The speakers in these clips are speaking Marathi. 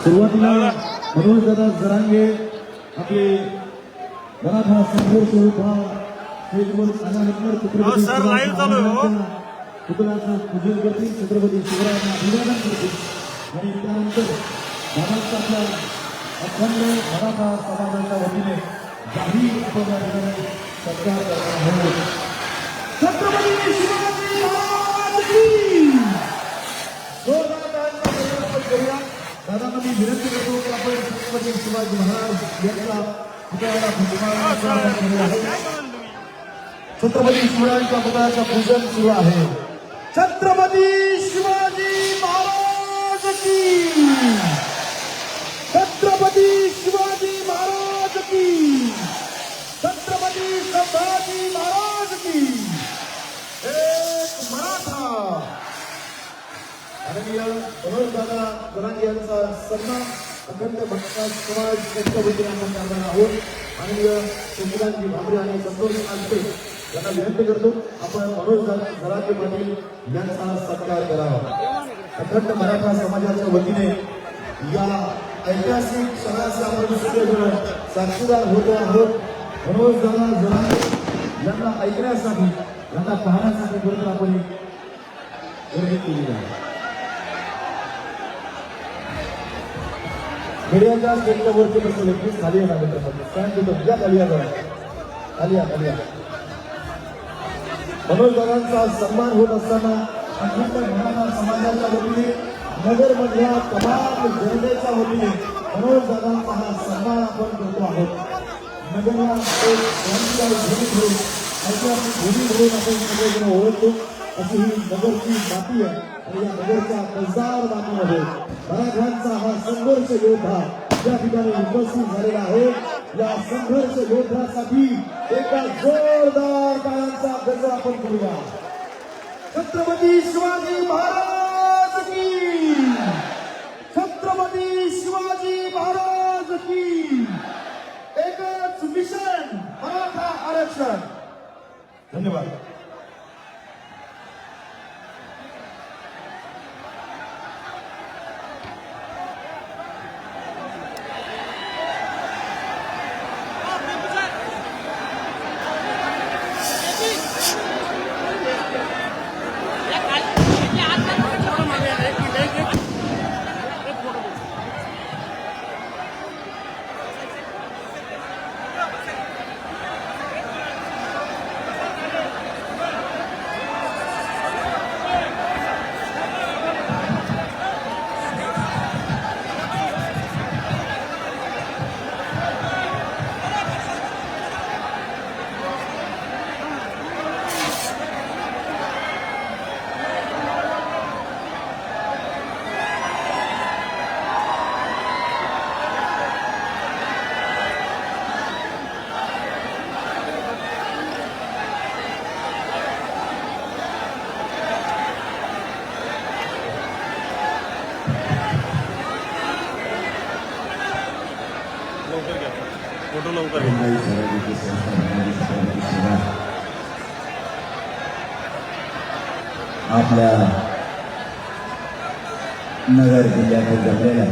सुरुवातीला मनोज दादा जरांगे आपले मराठा संघर्ष योद्धा सर लाईव्ह चालू आहे पुतळ्याचं पूजन करतील, छत्रपती शिवरायांना अभिवादन करतील आणि त्यानंतर महाराष्ट्र आपल्या अखंड मराठा समाजाच्या वतीने जाहीर सत्कार करणार आहोत. छत्रपती शिवाजी महाराज की करूया. दादांनी विनंती करतो की आपण छत्रपती शिवाजी महाराज यांचा पुतळ्याला छत्रपती शिवरायांच्या पुतळ्याचं पूजन सुरू आहे. छत्रपती शिवाजी महाराज की, छत्रपती शिवाजी महाराज की, छत्रपती संभाजी महाराज की. एक मराठा माननीय मनोज दादा जरांगे यांचा सन्मान अखंड भक्त समाज यांच्या वतीने आपण करणार आहोत. माननीय शशिकांतजी भांबरे आणि संतोष आंटे यांना विनंती करतो आपण मनोज जरांगे पाटील यांचा सत्कार करावा. अखंड मराठा समाजाच्या वतीने या ऐतिहासिक क्षणाचा आपण सगळेजण साक्षीदार होतो आहोत. मनोज दादा जरांगे यांना ऐकण्यासाठी, यांना पाहण्यासाठी बरोबर आपण गर्दी केली आहे. मीडियाच्या स्टेजच्या वरती बसले प्लीज खाली या मित्रांनो, या खाली या जरा, खाली या खाली या. मनोज दादांचा सन्मान होत असताना अखंड मराठा समाजाच्या वतीने, नगरमधल्या तमाम जनतेच्या वतीने मनोज दादांचा हा सन्मान आपण करतो आहोत. नगरला एक ऐतिहासिक भूमी म्हणून आपण सगळेजण ओळखतो. अशी ही नगरची माती आहे आणि या नगरच्या कसदार मातीमध्ये मराठ्यांचा हा संघर्ष योद्धा या ठिकाणी उपस्थित झालेला आहे. या संघर्ष योद्ध्यासाठी एका जोरदार टाळ्यांचा गजर आपण करूया. छत्रपती शिवाजी महाराज की, छत्रपती शिवाजी महाराज की. एकच मिशन मराठा आरक्षण. धन्यवाद. फोटो लवकर आपल्या नगर जिल्ह्यात जमलेल्या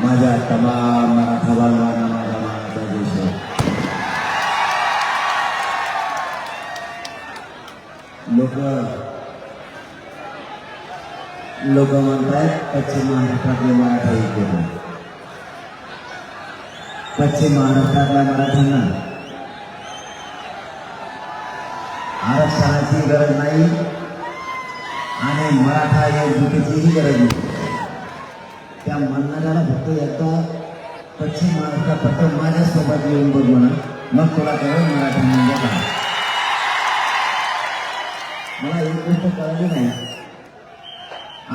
माझ्या तमाम मराठा बांधवांना माझा मानाचा देश आहे. लोक म्हणतात पश्चिम महाराष्ट्रातले मराठा इथे, पश्चिम महाराष्ट्रातल्या मराठ्यांना आरक्षणाची गरज नाही आणि मराठा एकजुटीचीही गरज नाही. त्या म्हणणाऱ्याला फक्त एकदा पश्चिम महाराष्ट्रात फक्त माझ्यासोबत येऊन बघ म्हणा, मग तुला कळेल मराठा म्हणजे काय. मला एक गोष्ट कळली नाही,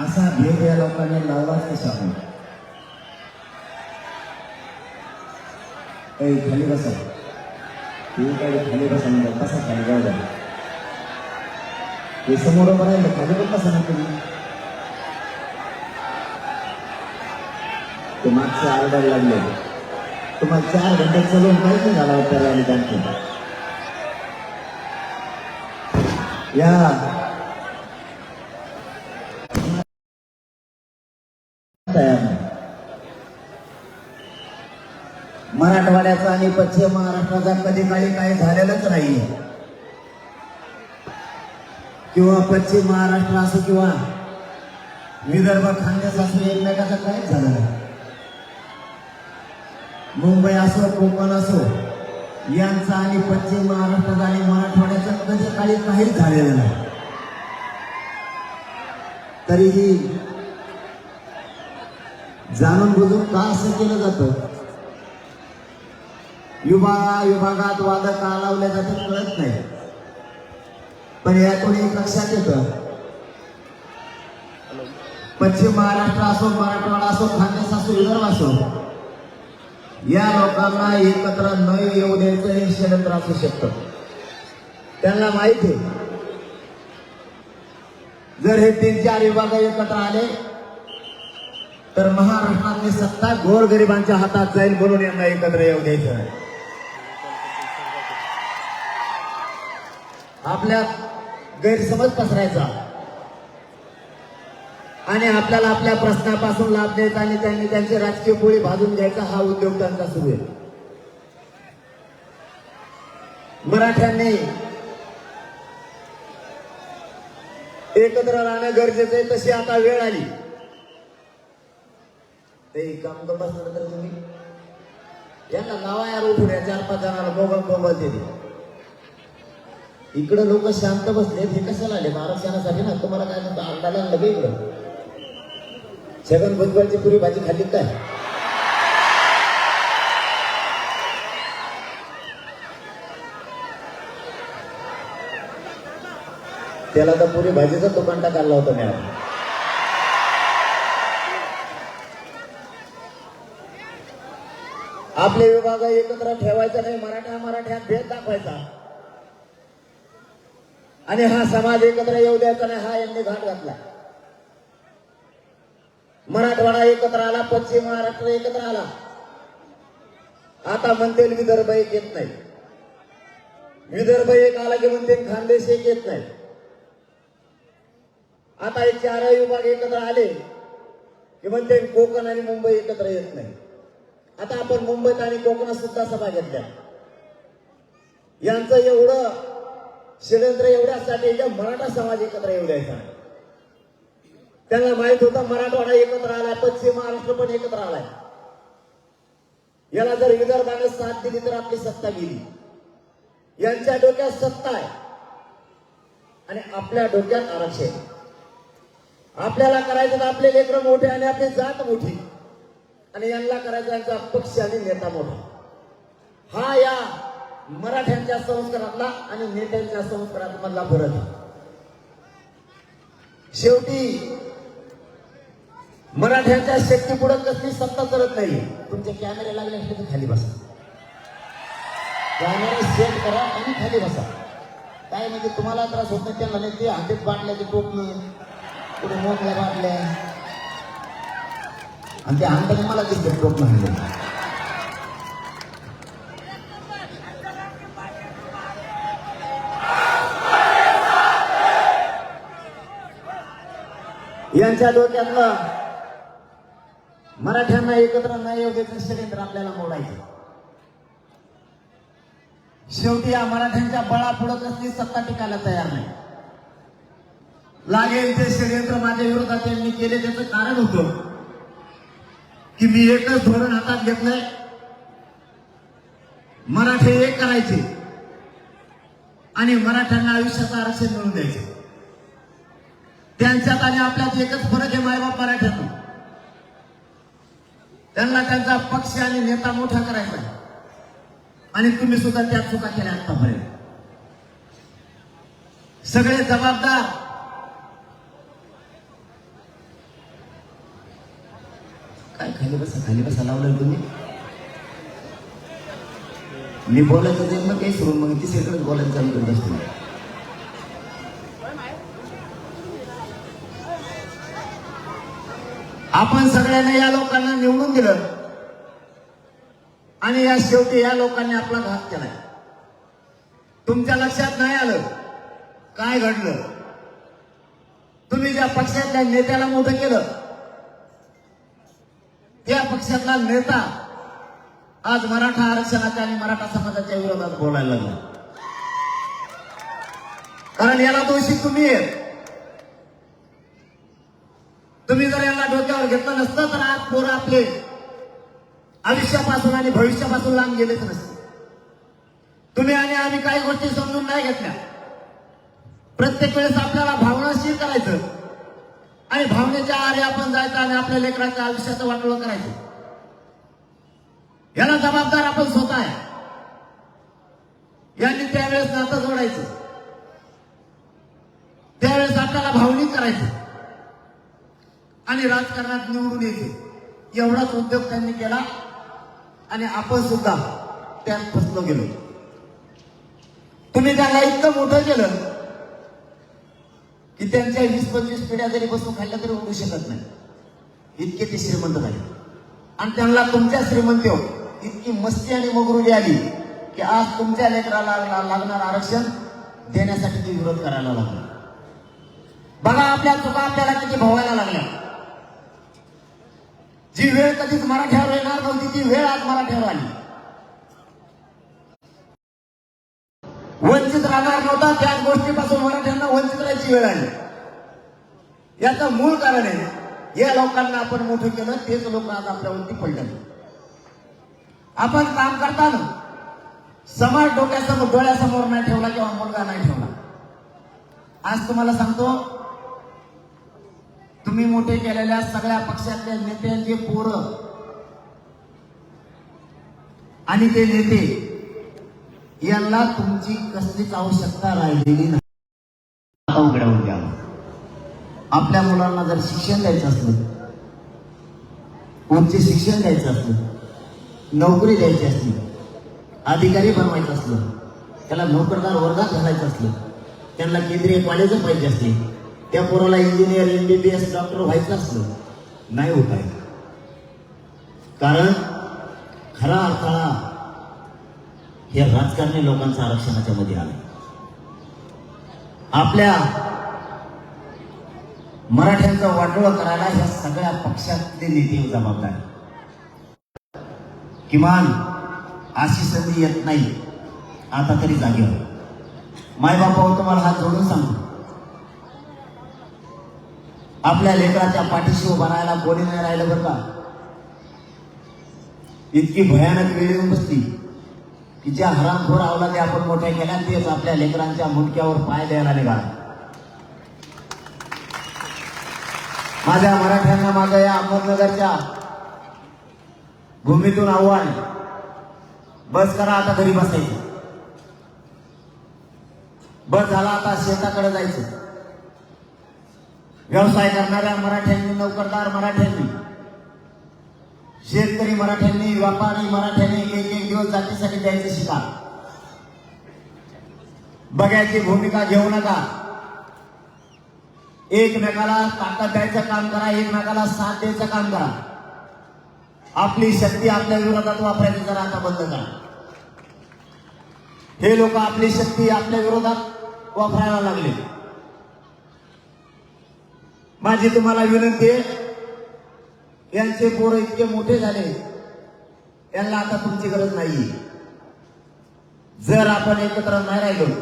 असा भेद या लोकांनी लावलाच कसा आपण. खाली बसा, ते काही खाली बसा म्हणजे कसा खाली जाऊ द्या. हे समोर उभं राहिलं खाली पण कसा ना तुम्ही ते मागचे आरडायला लागले. तुम्हाला 4 घंटे चलून काही नाही झाला उत्तर आणि त्यांचं या तयार नाही. मराठवाड्याचा आणि पश्चिम महाराष्ट्राचा कधी काळी काही झालेलंच नाहीये, किंवा पश्चिम महाराष्ट्र असो किंवा विदर्भ खानदेश असो, एकमेकाचं काहीच झालं नाही. मुंबई असो कोकण असो, यांचा आणि पश्चिम महाराष्ट्राचा आणि मराठवाड्याचा कधी काळी काहीच झालेलं नाही. तरीही जाणून बुजून का असं केलं जातं, विभागात वाद का लावले जाते कळत नाही. पण यातून एक लक्षात येतं, पश्चिम महाराष्ट्र असो, मराठवाडा असो, खानदेश असो, विदर्भ असो, या लोकांना एकत्र न येऊ द्यायचं हे षडयंत्र असू शकतं. त्यांना माहिती आहे, जर हे 3-4 विभाग एकत्र आले तर महाराष्ट्रातली सत्ता गोरगरिबांच्या हातात जाईल, म्हणून यांना एकत्र येऊ द्यायचं नाही. आपल्यात गैरसमज पसरायचा आणि आपल्याला आपल्या प्रश्नापासून लाभ द्यायचा आणि त्यांनी त्यांची राजकीय पोळी भाजून घ्यायचा, हा उद्योग त्यांचा सुरू आहे. मराठ्यांनी एकत्र राहणं गरजेचं आहे, तशी आता वेळ आली. ते काम बसलं तर तुम्ही यांना नावा यार उठून या 4-5 जणांना मोबाईल दिली. इकडं लोक शांत बसले, हे कशाला आले? आरक्षणासाठी ना. तुम्हाला काय म्हणतो, अंडाला आणलं इकडं छगन भुजबळची पुरी भाजी खाल्ली काय? त्याला तर पुरी भाजीचा दुकान टाकायला होता मॅडम. आपले विभाग एकत्र ठेवायचा नाही, मराठ्यात भेद दाखवायचा आणि हा समाज एकत्र येऊ द्यायचा नाही, हा यांनी घाट घातला. मराठवाडा एकत्र आला, पश्चिम महाराष्ट्र एकत्र आला. आता म्हणते विदर्भ एक येत नाही, विदर्भ एक आला की म्हणते खानदेश एक येत नाही. आता हे 4 विभाग एकत्र आले की म्हणते कोकण आणि मुंबई एकत्र येत नाही. आता आपण मुंबईत आणि कोकणात सुद्धा सभा घेतल्या. यांचं एवढं षडयंत्र एवढ्यासाठी मराठा समाज एकत्र येऊ द्यायचा. त्यांना माहित होतं मराठवाडा एकत्र आलाय, पश्चिम महाराष्ट्र पण एकत्र आलाय. याला जर विदर्भाने साथ दिली तर आपली सत्ता गेली. यांच्या डोक्यात सत्ता आहे आणि आपल्या डोक्यात आरक्षण. आपल्याला करायचं तर आपले लेकर मोठे आणि आपली जात मोठी, आणि यांना करायचा यांचा पक्ष आणि नेता मोठा. हा या मराठ्यांच्या संस्कारातला आणि नेत्यांच्या संस्कारात मधला फरक आहे. शेवटी मराठ्यांच्या शक्ती पुढे कसली सत्ता करत नाही. तुमचे कॅमेरे लागले असले तर खाली बसा, कॅमेरे सेट करा आणि खाली बसा. काय म्हणजे तुम्हाला त्रास होत नाही, त्यांना नाही. ते हातात बाटल्याची टोपली, कुठे मोकळ्या बाटल्या, आणि ते आणताना मला दिसते टोप म्हणले. यांच्या डोक्यातलं मराठ्यांना एकत्र नाही येऊ द्यायचं षडयंत्र आपल्याला मोडायचं. शेवटी या मराठ्यांच्या बळापुढं कसली सत्ता टिकायला तयार नाही. लागेल ते षडयंत्र माझ्या विरोधात यांनी केले. त्याचं कारण होतं की मी एकच धोरण हातात घेतलंय, मराठे एक करायचे आणि मराठ्यांना आयुष्याचं आरक्षण मिळवून द्यायचे. त्यांच्यात आणि आपल्यात एकच फरक आहे, मायबाप मराठ्यांना. त्यांना त्यांचा पक्ष आणि नेता मोठा करायचा आहे, आणि तुम्ही सुद्धा त्यात चुका केल्या आतापर्यंत. सगळे जबाबदार काय खाली बसा लावलं तुम्ही. मी बोलायचं ते मग काही सुरू, मग तिसरीकडेच बोलायचं चालू करत असतो. आपण सगळ्यांना या लोकांना निवडून दिलं आणि या शेवटी या लोकांनी आपला घात केलाय. तुमच्या लक्षात नाही आलं काय घडलं. तुम्ही ज्या पक्षातल्या नेत्याला मोठं केलं, त्या पक्षातला नेता आज मराठा आरक्षणाच्या आणि मराठा समाजाच्या विरोधात बोलायला लागला. कारण याला दोषी तुम्ही आहेत. तुम्ही जर यांना डोक्यावर घेतलं नसतं तर आज पोरं आपले आयुष्यापासून आणि भविष्यापासून लांब गेलेच नसते. तुम्ही आणि आम्ही काही गोष्टी समजून नाही घेतल्या. प्रत्येक वेळेस आपल्याला भावनाशील करायचं आणि भावनेच्या आरे आपण जायचं आणि आपल्या लेकराच्या आयुष्याचं वाटोळं करायचं. याला जबाबदार आपण स्वतः आहे. यांनी त्यावेळेस नातं जोडायचं, त्यावेळेस आपल्याला भावनिक करायचं आणि राजकारणात निवडून यायचे. एवढाच उद्योग त्यांनी केला आणि आपण सुद्धा त्यात फसलो गेलो. तुम्ही त्याला इतकं मोठं केलं की त्यांच्या 20-25 पिढ्या जरी बसून खाल्ल्या तरी उडू शकत नाही, इतके ते श्रीमंत झाले. आणि त्यांना तुमच्या श्रीमंतीवर इतकी मस्ती आणि मगरुरी आली की आज तुमच्या लेकराला लागणार आरक्षण देण्यासाठी ते विरोध करायला लागला. बघा आपल्या चुका आपल्याला किती भोगायला लागल्या. जी वेळ कधीच मराठ्यावर येणार नव्हती ती वेळ आज मराठ्यावर आली. वंचित राहणार नव्हता त्याच गोष्टीपासून मराठ्यांना वंचित राहायची वेळ आली. याचं मूळ कारण आहे या लोकांना आपण मोठं केलं, तेच लोक आज आपल्यावरती पडले. आपण काम करताना समाज डोक्यासमोर डोळ्यासमोर नाही ठेवला किंवा मुलगा नाही ठेवला. आज तुम्हाला सांगतो, तुम्ही मोठे केलेल्या सगळ्या पक्षातल्या नेत्यांचे पोरं आणि ते नेते यांना तुमची कसलीच आवश्यकता राहिलेली नाही. उघड्यावर द्यावं. आपल्या मुलांना जर शिक्षण द्यायचं असलं, उच्च शिक्षण द्यायचं असलं, नोकरी द्यायची असली, अधिकारी बनवायचं असलं, त्याला नोकरदार वर्गात घालायचं असलं, त्यांना केंद्रीय कॉलेज पाहिजे असले, त्या पोराला इंजिनियर MBBS डॉक्टर व्हायचं असलं, नाही होत आहे. कारण खरा अर्थाला हे राजकारणी लोकांचं आरक्षणाच्या मध्ये आलं. आपल्या मराठ्यांचं वाटोळं करायला ह्या सगळ्या पक्षातले नेते जबाबदार. किमान अशी संधी येत नाही आता तरी जागेवर. मायबापावर तुम्हाला हात जोडून सांगतो, आपल्या लेकराच्या पाठीशी उभा राहायला कोणी नाही राहिलं बरं का. इतकी भयानक वेळ येऊन बसली की ज्या हरामखोर अवलादे आपण मोठ्या केल्या तेच आपल्या लेकरांच्या मुंडक्यावर पाय द्यायला निघाला. माझ्या मराठ्यांना माझ्या या अहमदनगरच्या भूमीतून आव्हान, बस करा आता घरी बसायचं. बस झाला आता शेताकडे जायचं. व्यवसाय करणाऱ्या मराठ्यांनी, नोकरदार मराठ्यांनी, शेतकरी मराठ्यांनी, व्यापारी मराठ्यांनी एक दिवस जातीसाठी द्यायचं शिका. बघ्याची भूमिका घेऊ नका. एकमेकाला ताकद द्यायचं काम करा, एकमेकाला साथ द्यायचं काम करा. आपली शक्ती आपल्या विरोधात वापरायची जरा आता बंद करा. हे लोक आपली शक्ती आपल्या विरोधात वापरायला लागले. माझी तुम्हाला विनंती आहे, यांचे पोरं इतके मोठे झाले, यांना आता तुमची गरज नाही. जर आपण एकत्र नाही राहिलो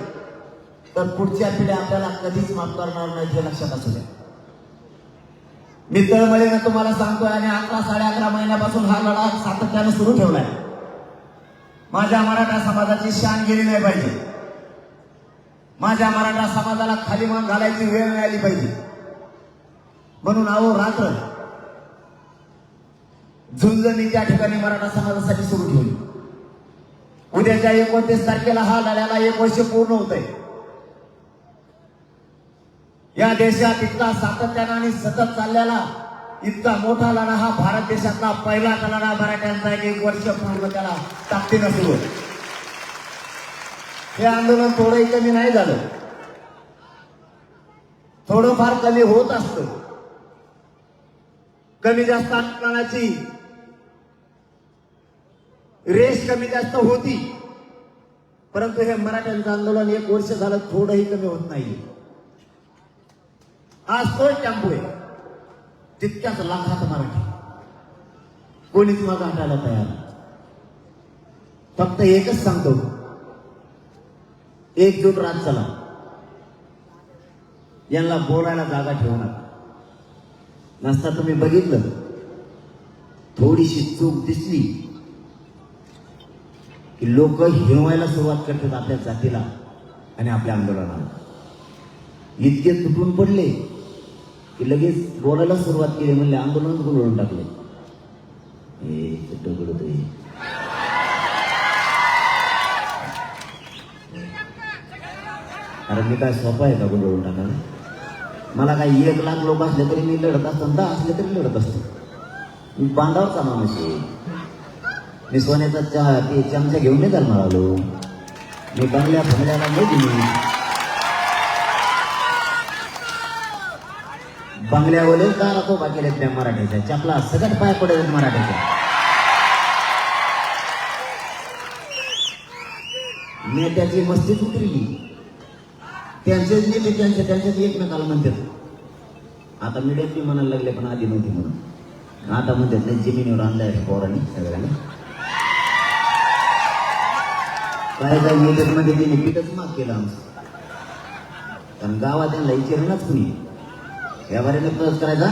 तर पुढच्या पिढ्या आपल्याला कधीच माफ करणार नाही, हे लक्षात असू द्या. मी तळमळीने तुम्हाला सांगतोय आणि 11-11.5 महिन्यापासून हा लढा सातत्याने सुरू ठेवलाय. माझ्या मराठा समाजाची शान गेली नाही पाहिजे. माझ्या मराठा समाजाला खाली मान घालायची वेळ मिळाली पाहिजे. म्हणून अहो रात्र झुंज मी त्या ठिकाणी मराठा समाजासाठी सुरू ठेवली. उद्याच्या 29 तारखेला हा लढ्याला 1 वर्ष पूर्ण होत आहे. या देशात इतका सातत्याने आणि सतत चाललेला इतका मोठा लढा, हा भारत देशातला पहिला लढा मराठ्यांचा 1 वर्ष पूर्ण त्याला ताकदीनं सुरू आहे. हे आंदोलन थोडंही कमी नाही झालं, थोडंफार कमी होत असतं. कमी जास्त आंदोलनाची रेस कमी जास्त होती, परंतु हे मराठ्यांचं आंदोलन 1 वर्ष झालं थोडंही कमी होत नाही. आज तोच टेम्पो आहे, तितक्याच लाखात मराठी, कोणीच मग हटायला तयार. फक्त एकच सांगतो, एकजूट रात चला. यांना बोलायला जागा ठेवू नका. नसता तुम्ही बघितलं, थोडीशी चूक दिसली की लोक हिरवायला सुरुवात करतात आपल्या जातीला आणि आपल्या आंदोलनाला. इतके तुटून पडले की लगेच बोलायला सुरुवात केली, म्हणले आंदोलन बोलवून टाकले. अरे मी काय सोपं आहे का बोलवून टाकायला? मला काही 1 लाख लोक असले तरी मी लढत असतो, 10 असले तरी लढत असतो. मी बांधावरचा माणूस आहे. मी सोन्याचा ते चमचा घेऊन नाही करणार आलो. मी बंगल्या फंगल्याला नाही दिली. बंगल्यावरच का नको केलेत त्या मराठ्याच्या चपला सगळ्यात पाय पडत मराठ्याच्या. नेत्याची मस्तीच उतरली. त्यांचेच नेते त्यांच्याच एकमेकाला म्हणतात. आता मीडियात म्हणायला लागले, पण आधी नव्हती म्हणून. आता म्हणतात नाही जमिनीवर आणलाय पोरांनी सगळ्यांनी. काय मीडियात मध्ये त्यांनी पीठच माग केलं आमचं. कारण गावात त्यांना विचारणच कुणी या बारीने प्रवेश करायचा.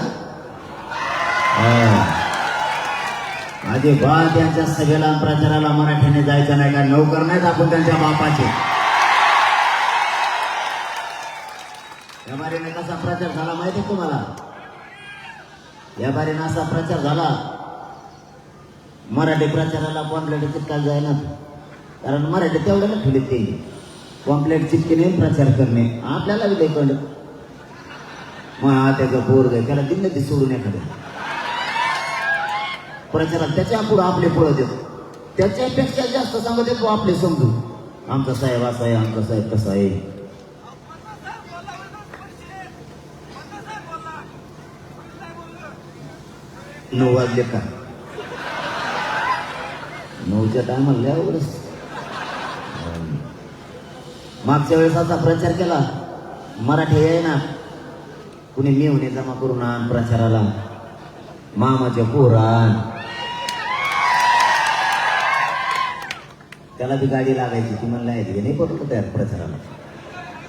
आधी बा त्यांच्या सभेला प्रचाराला मराठीने जायचं नाही का? नोकर नाहीत आपण त्यांच्या बापाचे. या बारीने कसा प्रचार झाला माहिती आहे तुम्हाला? या बारीने असा प्रचार झाला, मराठी प्रचाराला पॉम्पलेट चिटकायला जायला. कारण मराठी तेवढ्याला ठेवले ते पॉम्पलेट चिटकेने प्रचार करणे आपल्याला बी कळलं. मग त्याचं पोरग त्याला दिलं ते सोडून एखाद्या प्रचारात त्याच्या पुढं आपले पुढं देतो. त्याच्यापेक्षा जास्त सांगत येतो आपले समजून. आमचा साहेब असा आहे, आमचा साहेब कसा आहे. नऊ वाजले का? 9च्या टायमाला लय अवघडच. मागच्या वेळेस असा प्रचार केला, मराठी आहे ना कुणी मेवणे जमा करून आण प्रचाराला, मामाच्या पोरान. त्याला ती गाडी लागायची ती म्हणला नाही पडलं त्या प्रचाराला.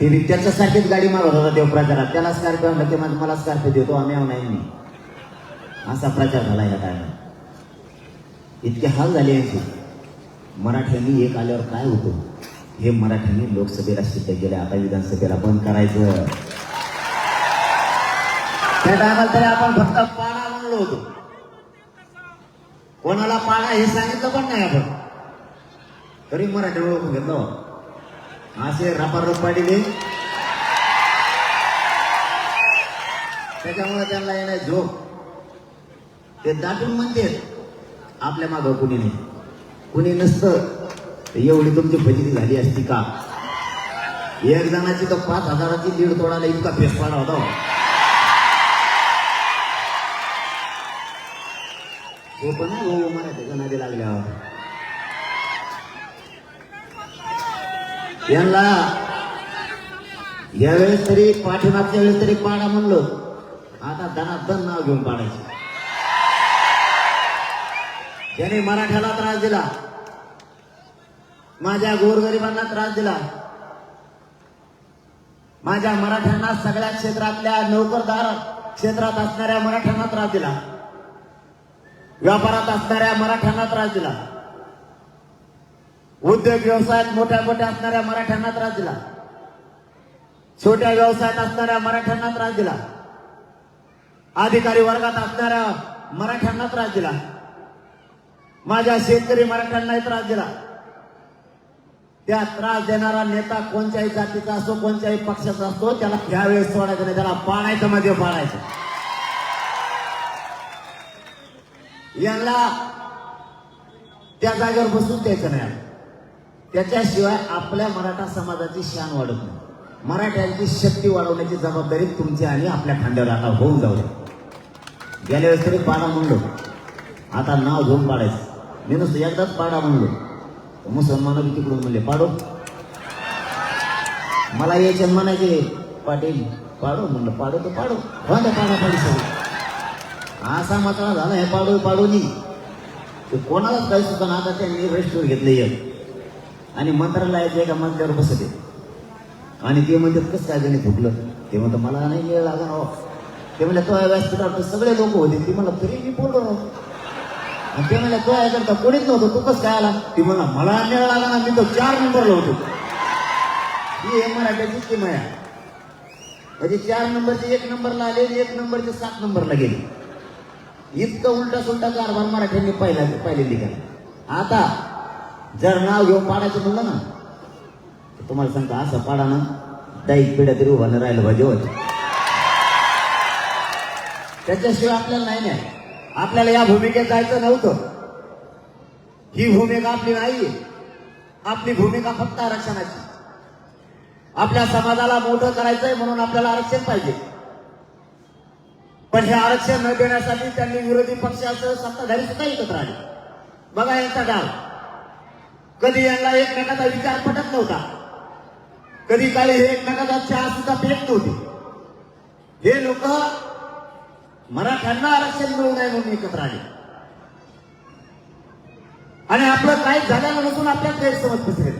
ते बी त्याच्यासारखीच गाडी मागत होता तेव्हा प्रचारात. त्याला स्कॉर्पिओ आणलं, ते मला स्कॉर्पिओ देतो, आम्ही नाही मी. असा प्रचार झाला या टायमाला. इतके हाल झाले यांचे. मराठ्यांनी एक आल्यावर काय होतं हे मराठ्यांनी लोकसभेला सिद्ध केले. आता विधानसभेला बंद करायचं. त्या टायमाला तरी आपण फक्त पाडा म्हणलो होतो. कोणाला पाडा हे सांगितलं पण नाही आपण, तरी मराठी ओळखून घेतलो. असे रपारप पाडीले. त्याच्यामुळे त्यांना येणार झोप. ते दाटून म्हणते आपल्या मागं कुणी नाही. कुणी नसतं एवढी तुमची फजिती झाली असती का? एक जणाची तर 5,000ची दीड तोडाला इतका फेस पाडा होता. हे पण हो मराठीच्या नादी लागल्यावर यांना यावेळेस तरी पाठीमागच्या वेळेस तरी पाडा म्हणलो. आता धनाधन नाव घेऊन पाडायचे. ज्याने मराठ्याला त्रास दिला, माझ्या गोरगरिबांना त्रास दिला, माझ्या मराठ्यांना सगळ्या क्षेत्रातल्या नोकरदार क्षेत्रात असणाऱ्या मराठ्यांना त्रास दिला, व्यापारात असणाऱ्या मराठ्यांना त्रास दिला, उद्योग व्यवसायात मोठ्या मोठ्या असणाऱ्या मराठ्यांना त्रास दिला, छोट्या व्यवसायात असणाऱ्या मराठ्यांना त्रास दिला, अधिकारी वर्गात असणाऱ्या मराठ्यांना त्रास दिला, माझ्या शेतकरी मराठ्यांनाही त्रास दिला. त्या त्रास देणारा नेता कोणत्याही जातीचा असो, कोणत्याही पक्षाचा असतो, त्याला त्यावेळेस सोडायचं नाही, त्याला पाडायचं मध्ये पाडायचं. यांना त्या जागेवर बसून द्यायचं नाही. त्याच्याशिवाय आपल्या मराठा समाजाची शान वाढत नाही. मराठ्यांची शक्ती वाढवण्याची जबाबदारी तुमची आणि आपल्या खांद्यावर आता होऊन जाऊ. गेल्या वेळेस तरी पाडा म्हणलो, आता नाव घेऊन पाडायचं. मी नुसतं एकदाच पाडा म्हणलो, मुसलमानाने तिकडून म्हणले पाडो. मला यायचे म्हणायचे पाटील पाडो. म्हणलं पाडो तर पाडो, पाडा पाडी सगळं. असा मसळा झाला हे पाडो पाडोनी. ते कोणालाच काही सुद्धा ना आता त्यांनी रजिस्टर घेतले आणि मंत्रालयाचे एका मंत्र्यावर बसते आणि ते म्हणतात कसं काय गणित फुकलं. ते म्हणतात मला नाही वेळ लागला हो. ते म्हणलं तो व्यासपीठावर सगळे लोक होते. ती म्हणलं तरी मी बोललो ना. आणि ते म्हणलं तो याकरता कोणीच नव्हतं, तू कसं काय आला. ती म्हणला मला वेळ लागला ना, मी तो 4 नंबरला होतो. ही आहे मराठ्याची किमया. म्हणजे 4 नंबरचे 1 नंबरला आले, 1 नंबरचे 7 नंबरला गेले. इतकं उलटा सुलटा कारभार मराठ्यांनी पहिले लिहिला. आता जर नाव घेऊन पाडायचं म्हणलं ना, तुम्हाला सांगता असं पाडानं 10 पिढ्या तरी उभा राहिलं पाहिजे होत. त्याच्याशिवाय आपल्याला नाही. आपल्याला या भूमिकेत जायचं नव्हतं. ही भूमिका आपली नाहीये. आपली भूमिका फक्त आरक्षणाची. आपल्या समाजाला मोठं करायचंय म्हणून आपल्याला आरक्षण पाहिजे. पण हे आरक्षण न देण्यासाठी त्यांनी विरोधी पक्षाचं सत्ताधारी सुद्धा एकत्र आले. बघा यांचा डाव. कधी यांना एकमेकाचा विचार पटत नव्हता. कधी काळी हे एकमेकाचा चहा सुद्धा पेट नव्हती. हे लोक मराठ्यांना आरक्षण मिळू नये म्हणून एकत्र आले आणि आपलं काही झालेलं नसून आपल्यात गैरसमज पसरेल.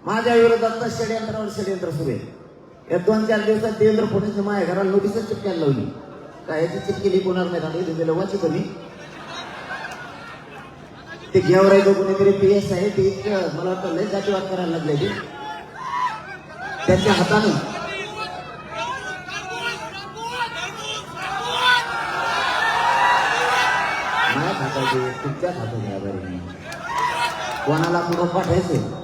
माझ्या विरोधात षडयंत्रावर षडयंत्र सुरू आहे. या 2-4 दिवसात देवेंद्र फडणवीस माझ्या घराला नोटीसच चिटकायला लावली. काय याची चिटकी लिखवणार नाही का वाचित मी. ते घेवरायचं कोणीतरी PS आहे ते इतकं मला वाटतं लय जातीवाद करायला लागले. ते त्यांच्या हातानं माझ्या हाताचे तुमच्याच हातात घ्या बरे. कोणाला पुढं पाठायचं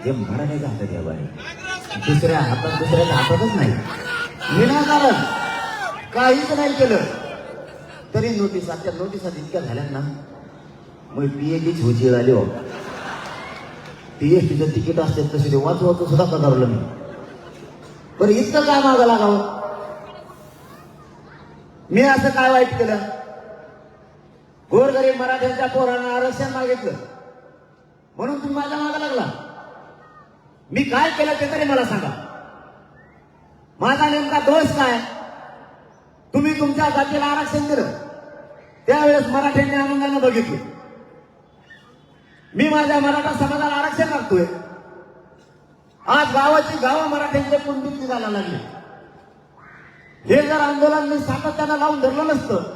हे मराठ्याच्या हातात घ्या बरे. दुसऱ्याच्या हातातच नाही. विनाकारण काहीच नाही केलं तरी नोटीसा इतक्या झाल्या ना. मग PhDची होची झाली हो. PhDचं तिकीट असते तसे ते वाचू सुद्धा पगारलं मी. बरं इतकं काय मागं लागावं. मी असं काय वाईट केलं. गोरगरीब मराठ्यांच्या पोरांना आरक्षण मागितलं म्हणून तुम्ही माझ्या मागं लागला. मी काय केलं ते तरी मला सांगा. माझा नेमका दोष काय. तुम्ही तुमच्या जातीला आरक्षण दिलं त्यावेळेस मराठ्यांनी आनंदानं बघितलं. मी माझ्या मराठा समाजाला आरक्षण मागतोय. आज गावाची गावं मराठ्यांच्या कुंडीत निघायला लागली. हे जर आंदोलन मी सातत्यानं लावून धरलं नसतं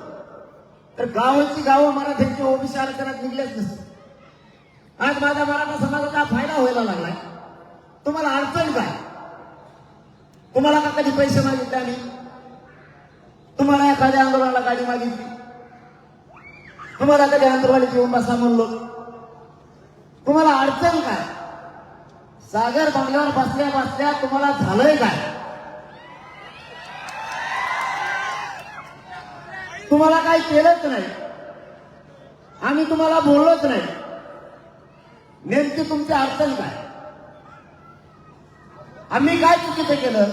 तर गावाची गावं मराठ्यांची ओबीसी आरक्षणात निघलेच नसतं. आज माझ्या मराठा समाजाचा फायदा व्हायला लागलाय. तुम्हाला अडचण काय. तुम्हाला का कधी पैसे मागितले आम्ही. तुम्हाला एखाद्या आंदोलनाला गाडी मागितली. तुम्हाला कधी आंदोलनाची येऊन बसा म्हणलो. तुम्हाला अडचण काय. सागर बंगल्यावर बसल्या बसल्या तुम्हाला झालंय काय. तुम्हाला काही केलंच नाही. आम्ही तुम्हाला बोललोच नाही. नेमकी तुमची अडचण काय. आम्ही काय चुकीचं केलं.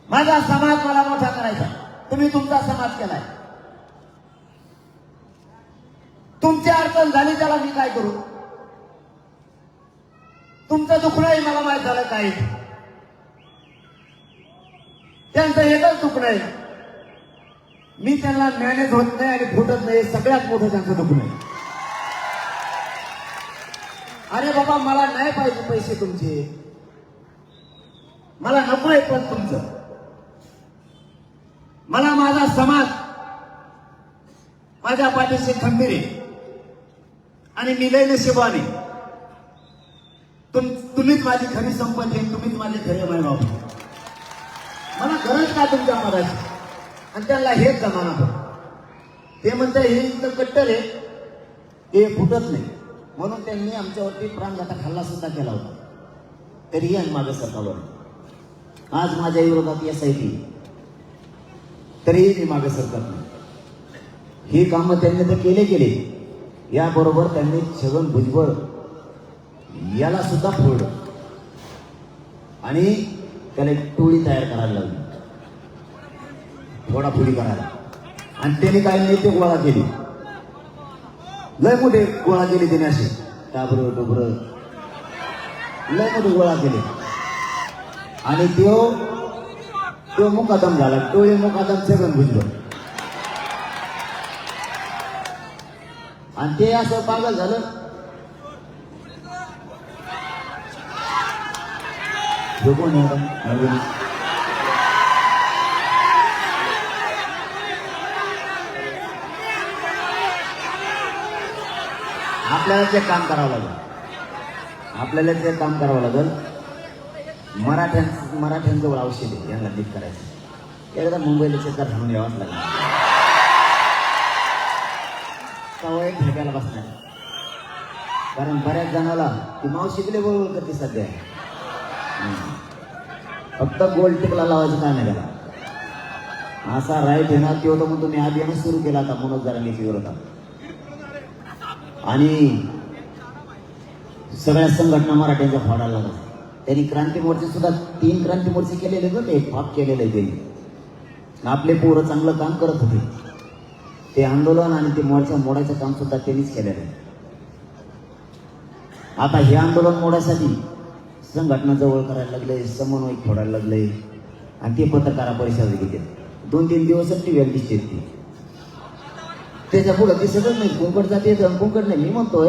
माझा समाज मला मोठा करायचा. तुम्ही तुमचा समाज केलाय. तुमची अडचण झाली त्याला मी काय करू. तुमचं दुखणंही मला माहित झालं काय. त्यांचं एकच दुखणं आहे. मी त्यांना मॅनेज होत नाही आणि फुटत नाही. सगळ्यात मोठं त्यांचं दुखणं आहे. अरे बाबा मला नाही पाहिजे पैसे तुमचे. मला नको आहे पण तुमचं. मला माझा समाज माझ्या पाठीशी खंबीर आहे आणि मी लय नशिबाने. तुम्हीच माझी खरी संपत्ती आहे. तुम्हीच माझे खरे मायबाप. मला गरज काय तुमच्या मनाची. आणि त्यांना हेच जमाना होत. ते म्हणतात हे इतकं कट्टर आहे ते फुटत नाही म्हणून त्यांनी आमच्यावरती प्राणघातक हल्ला सुद्धा केला होता. तरीही आणि माझं सरकारवर आज माझ्या विरोधात SIT तरीही मी मागे सरकार नाही. ही कामं त्यांनी तर केले. याबरोबर त्यांनी छगन भुजबळ याला सुद्धा फोडलं आणि त्याला एक टोळी तयार करायला लावली. फोडाफोडी करायला. आणि त्याने काय नाही ते गोळा केली. लय मोठे गोळा केले त्याने असे टाबर डोबर लय मोठे गोळा केले. आणि तो मुकादम झाला. टोळी मुकादम छगन भुजबळ. आणि ते असं पागल झालं. हे कोण आहे आता? नवीन. आपल्याला ते काम करावं लागेल. आपल्याला ते काम करावं लागेल. मराठ्यांजवळ औषध आहे, यांना नीट करायचं. एकदा मुंबईला चक्कर घालून यावंच लागेल. सवय ठेकायला बसणार. कारण बऱ्याच जणाला ती मावशीकडे बरोबर करते सध्या. फक्त गोल टिकला लावायचं काय नाही त्याला. असा राईट आहे ना, ते होतं म्हणून तुम्ही अभियान सुरू केला आता मनोज जरांगेच्या विरोधात. आणि सगळ्या संघटना मराठ्यांच्या फोडायला लागल्या. त्यांनी क्रांती मोर्चे सुद्धा 3 क्रांती मोर्चे केलेले होते, पाप केलेले त्यांनी. आपले पोरं चांगलं काम करत होते. ते आंदोलन आणि ते मोर्चा मोडायचं काम सुद्धा त्यांनीच केलेलं आहे. आता हे आंदोलन मोडायसाठी संघटना जवळ करायला लागले, समन्वय फोडायला लागले आणि ते पत्रकार परिषद घेते. 2-3 दिवसच टीव्हीवर दिसते ती. त्याच्या पुढे ते सगळं नाही. कुंकड जाते कुंकड नाही. मी म्हणतोय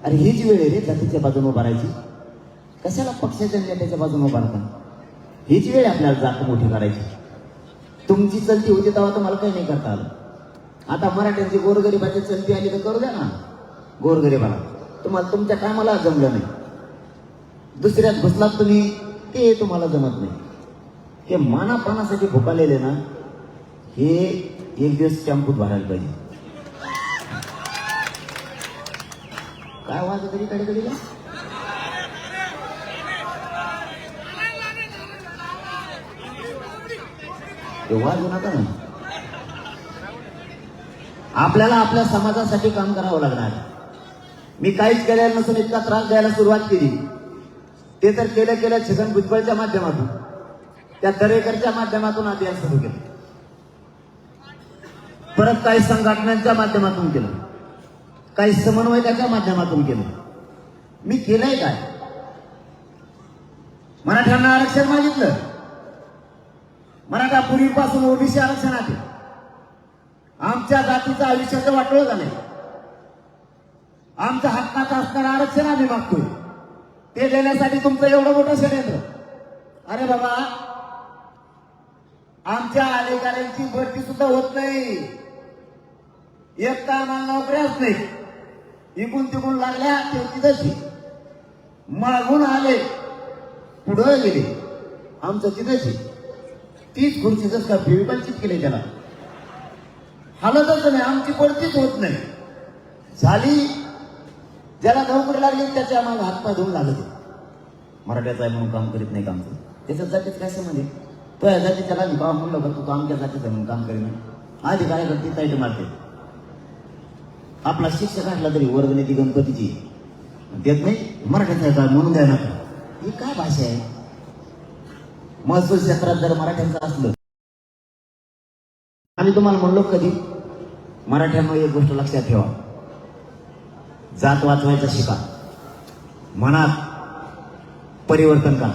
अरे हीच वेळ आहे रे जातीच्या बाजूने उभारायची. कशाला पक्षाच्या नेत्याच्या बाजूने उभारता? हीच वेळ आपल्याला जात मोठी करायची. तुमची चलती होती तेव्हा तुम्हाला काही नाही करता आलं. आता मराठ्यांची गोरगरिबाची चलती आली तर करू द्या ना. गोरगरिबाला तुम्हाला तुमच्या कामाला जमलं नाही, दुसऱ्यात घुसलात तुम्ही, ते तुम्हाला जमत नाही. हे मानापानासाठी भुकालेले ना, हे एक दिवस टेम्पूत भरायला पाहिजे. काय वाजत तरी कडे कडे वाजू नका ना. आपल्याला आपल्या समाजासाठी काम करावं लागणार. मी काहीच केलेलं नसून इतका त्रास द्यायला सुरुवात केली. ते तर केलं छगन भुजबळच्या माध्यमातून, त्या दरेकरच्या माध्यमातून अभियान सुरू केलं. परत काही संघटनांच्या माध्यमातून केलं, काही समन्वयकाच्या माध्यमातून केलं. मी केलंय काय? मराठ्यांना आरक्षण मागितलं. मराठा पूर्वीपासून ओबीसी आरक्षण आहे. आमच्या जातीचं आयुष्याचं वाटोळं झालंय. आमच्या हक्काचं असणारं आरक्षण आम्ही मागतोय. ते देण्यासाठी तुमचं एवढं मोठं षडयंत्र. अरे बाबा, आमच्या अधिकाऱ्यांची भरती सुद्धा होत नाही. एक तर आम्हाला नोकऱ्याच नाही. इकून तिकून लागल्या ते तशी मागून आले, पुढं गेले. आमचं तिथेच तीच खुर्ची जस का फेविकॉलचीच केली त्याला हालतच नाही. आमची पडतीच होत नाही. झाली ज्याला नोकरी लागली त्याच्या आम्हाला हातपाय धुवून लागले. मराठ्याचा आहे म्हणून काम करीत नाही. काम त्याच्या जातीत काय म्हणजे तो या जाती त्याला काम म्हणलं का तू आमच्या जातीचं म्हणून काम करीन. आधी काय करते ताईट मारते. आपला शिक्षक असला तरी वर्गणीती गणपतीची देत नाही. मराठ्याचा काय म्हणून द्या नका. ही काय भाषा आहे? महसूल क्षेत्रात जर मराठ्यांचं असलं, आम्ही तुम्हाला म्हणलो कधी मराठ्यांना एक गोष्ट लक्षात ठेवा, जात वाचवायचा शिका, मनात परिवर्तन करा.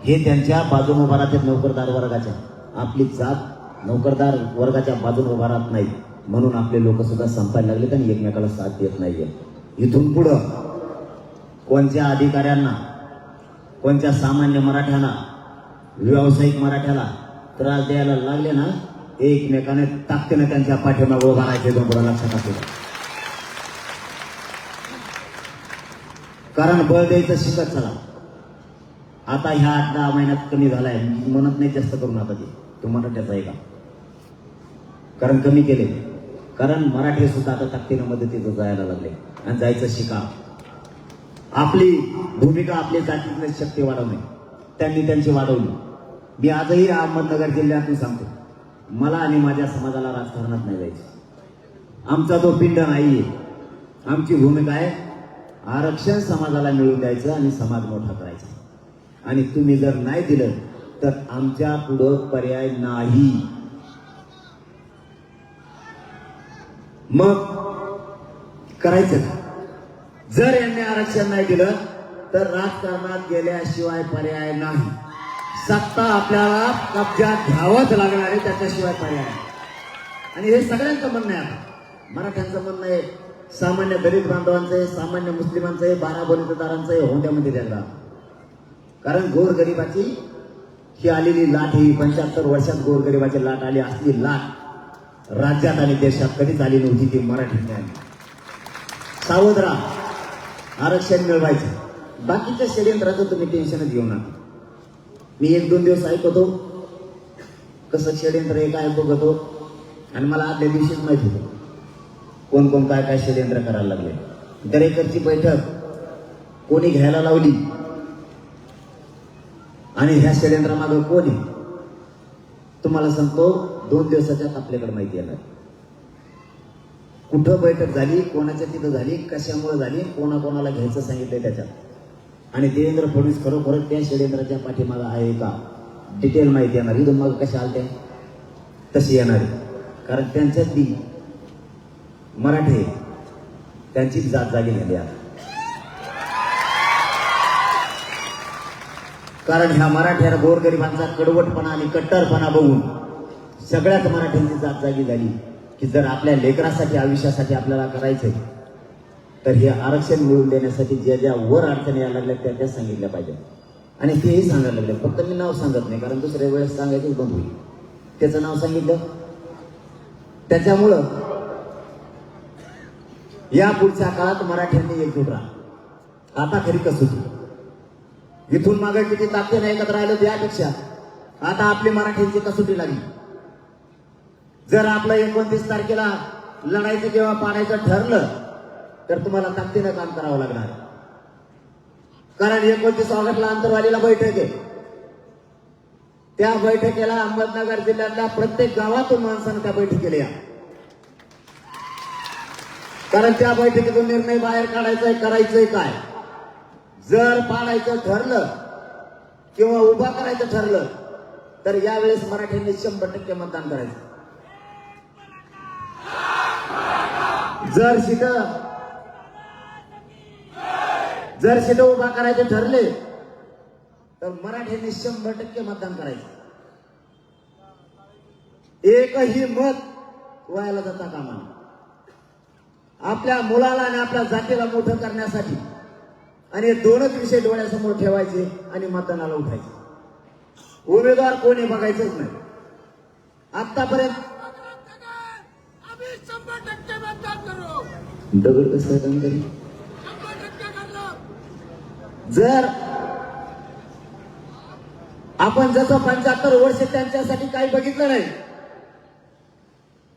हे त्यांच्या बाजूने उभा राहतात नोकरदार वर्गाच्या. आपली जात नोकरदार वर्गाच्या बाजूने उभा राहत नाही म्हणून आपले लोक सुद्धा संपायला लागलेत आणि एकमेकाला साथ देत नाहीये. इथून पुढं कोणत्या अधिकाऱ्यांना, कोणत्या सामान्य मराठ्यांना, व्यावसायिक मराठ्याला त्रास द्यायला लागले ना, एकमेकाने ताकदीने त्यांच्या पाठीमागे उभा राहायचे. दोन लक्षात असेल. कारण बळ द्यायचं शिकत चला. आता ह्या 8-10 महिन्यात कमी झालाय. म्हणत नाही जास्त करून. आता ते मराठ्याचा आहे का? कारण कमी केले. कारण मराठी सुद्धा आता ताकदीनं मदतीचं जायला लागले आणि जायचं शिका. आपली भूमिका आपल्या जातीतली शक्ती वाढवणे, त्यांनी त्यांची वाढवली. मी आजही अहमदनगर जिल्ह्यातून सांगतो, मला आणि माझ्या समाजाला राजकारणात नाही जायचं. आमचा तो पिंड नाहीये. आमची भूमिका आहे आरक्षण समाजाला मिळवून द्यायचं आणि समाज मोठा करायचा. आणि तुम्ही जर नाही दिलं तर आमच्या पुढं पर्याय नाही. मग करायचं का? जर यांनी आरक्षण नाही दिलं तर राजकारणात गेल्याशिवाय पर्याय नाही. सत्ता आपल्याला कब्जात घ्यावंच लागणार आहे, त्याच्याशिवाय पर्याय नाही. आणि हे सगळ्यांचं म्हणणं आहे. मराठ्यांचं म्हणणं आहे सामान्य दलित बांधवांचं आहे, सामान्य मुस्लिमांचं आहे, 12 बलुतेदारांचं आहे, होंद्यामध्ये द्यायला. कारण गोरगरिबाची ही आलेली लाट, ही 75 वर्षात गोरगरिबाची लाट आली. असली लाट राज्यात आणि देशात कधीच आली नव्हती. ती मराठ्यांनी आली. सावध राहा, आरक्षण मिळवायचं. बाकीच्या षडयंत्राचं तुम्ही टेन्शनच घेऊ नका. मी 1-2 दिवस ऐकतो कसं षडयंत्र एक बघतो, आणि मला आदल्या दिवशीच माहित होतं कोण कोण काय काय षडयंत्र करायला लागले. दरेकरची बैठक कोणी घ्यायला लावली आणि ह्या षडयंत्रामागे कोण आहे तुम्हाला सांगतो. 2 दिवसाच्यात आपल्याकडे माहिती येणार. कुठं बैठक झाली, कोणाच्या तिथं झाली, कशामुळे झाली, कोणाकोणाला घ्यायचं सांगितलंय त्याच्यात. आणि देवेंद्र फडणवीस खरोखर त्या षडयंत्राच्या पाठीमागा आहे का, डिटेल माहिती येणार. इथून मग कशा आलत्या तशी येणार आहे. कारण त्यांच्यात बी मराठे त्यांची जात जागी झाली आहे. कारण ह्या मराठ्याला गोरगरिबांचा कडवटपणा आणि कट्टरपणा बघून सगळ्याच मराठ्यांची जात जागी झाली की जर आपल्या लेकरासाठी, आयुष्यासाठी आपल्याला करायचंय तर हे आरक्षण मिळवून देण्यासाठी ज्या ज्या वर अडचणी यायला लागल्या त्या सांगितल्या पाहिजे. आणि तेही सांगायला लागले. फक्त मी नाव सांगत नाही, कारण दुसऱ्या वेळेस सांगायचंच बंद होईल. त्याचं नाव सांगितलं. त्याच्यामुळं या पुढच्या काळात मराठ्यांनी एकजूट राहा. आता खरी कसोटी. इथून मागे किती ताकदीने एकत्र राहिलं त्यापेक्षा आता आपली मराठ्यांची कसोटी लागली. जर आपलं 29 तारखेला लढायचं किंवा पाडायचं ठरलं तर तुम्हाला ताकदीनं काम करावं लागणार. कारण 29 ऑगस्टला आंतरवालीला बैठक आहे. त्या बैठकीला अहमदनगर जिल्ह्यातल्या प्रत्येक गावातून माणसानं त्या बैठकीला या. कारण त्या बैठकीतून निर्णय बाहेर काढायचा आहे, करायचंय काय. जर पाडायचं ठरलं किंवा उभा करायचं ठरलं तर यावेळेस मराठ्यांनी 100% मतदान करायचं. जर सीट उभा करायचे ठरले तर मराठ्यांनी 100% मतदान करायचं. एकही मत वायाला जाता कामा नये. आपल्या मुलाला आणि आपल्या जातीला मोठं करण्यासाठी आणि 2च विषय डोळ्यासमोर ठेवायचे आणि मतदानाला उठायचे. उमेदवार कोणी बघायचंच नाही. आतापर्यंत दगड कसं काम करी. जर आपण जसं 75 वर्ष त्यांच्यासाठी काही बघितलं नाही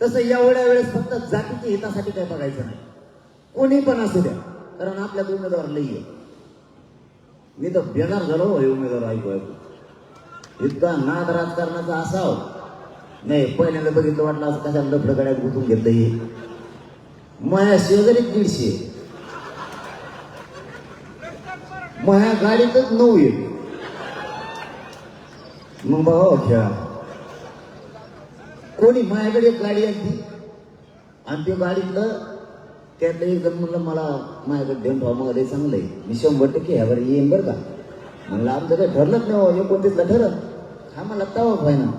तसं एवढ्या वेळेस फक्त जातीच्या हितासाठी काही बघायचं नाही. कोणी पण असू द्या, कारण आपल्यात उमेदवार लई आहे. मी तर बेजार झालो उमेदवार ऐकू. इतका नाद राजकारणाचा असाव नाही. पहिल्यांदा बघितलं वाटलं असं कशाला लफडं गाड्यात गुंतून घेतलं. हे माया शेजारी 150, माया गाडीतच 9 आहे. मग बघा खेळा. कोणी माझ्याकडे एक गाडी आणली आणि त्या गाडीतलं त्यातलं एक जण म्हणलं मला माझ्याकडे देऊन ठेवा, मग चांगलं आहे, मी 100% ह्यावर येईन बरं का. म्हणलं आमचं काही ठरलंच नाही. 29ला ठरलं हा मला तवा फायना.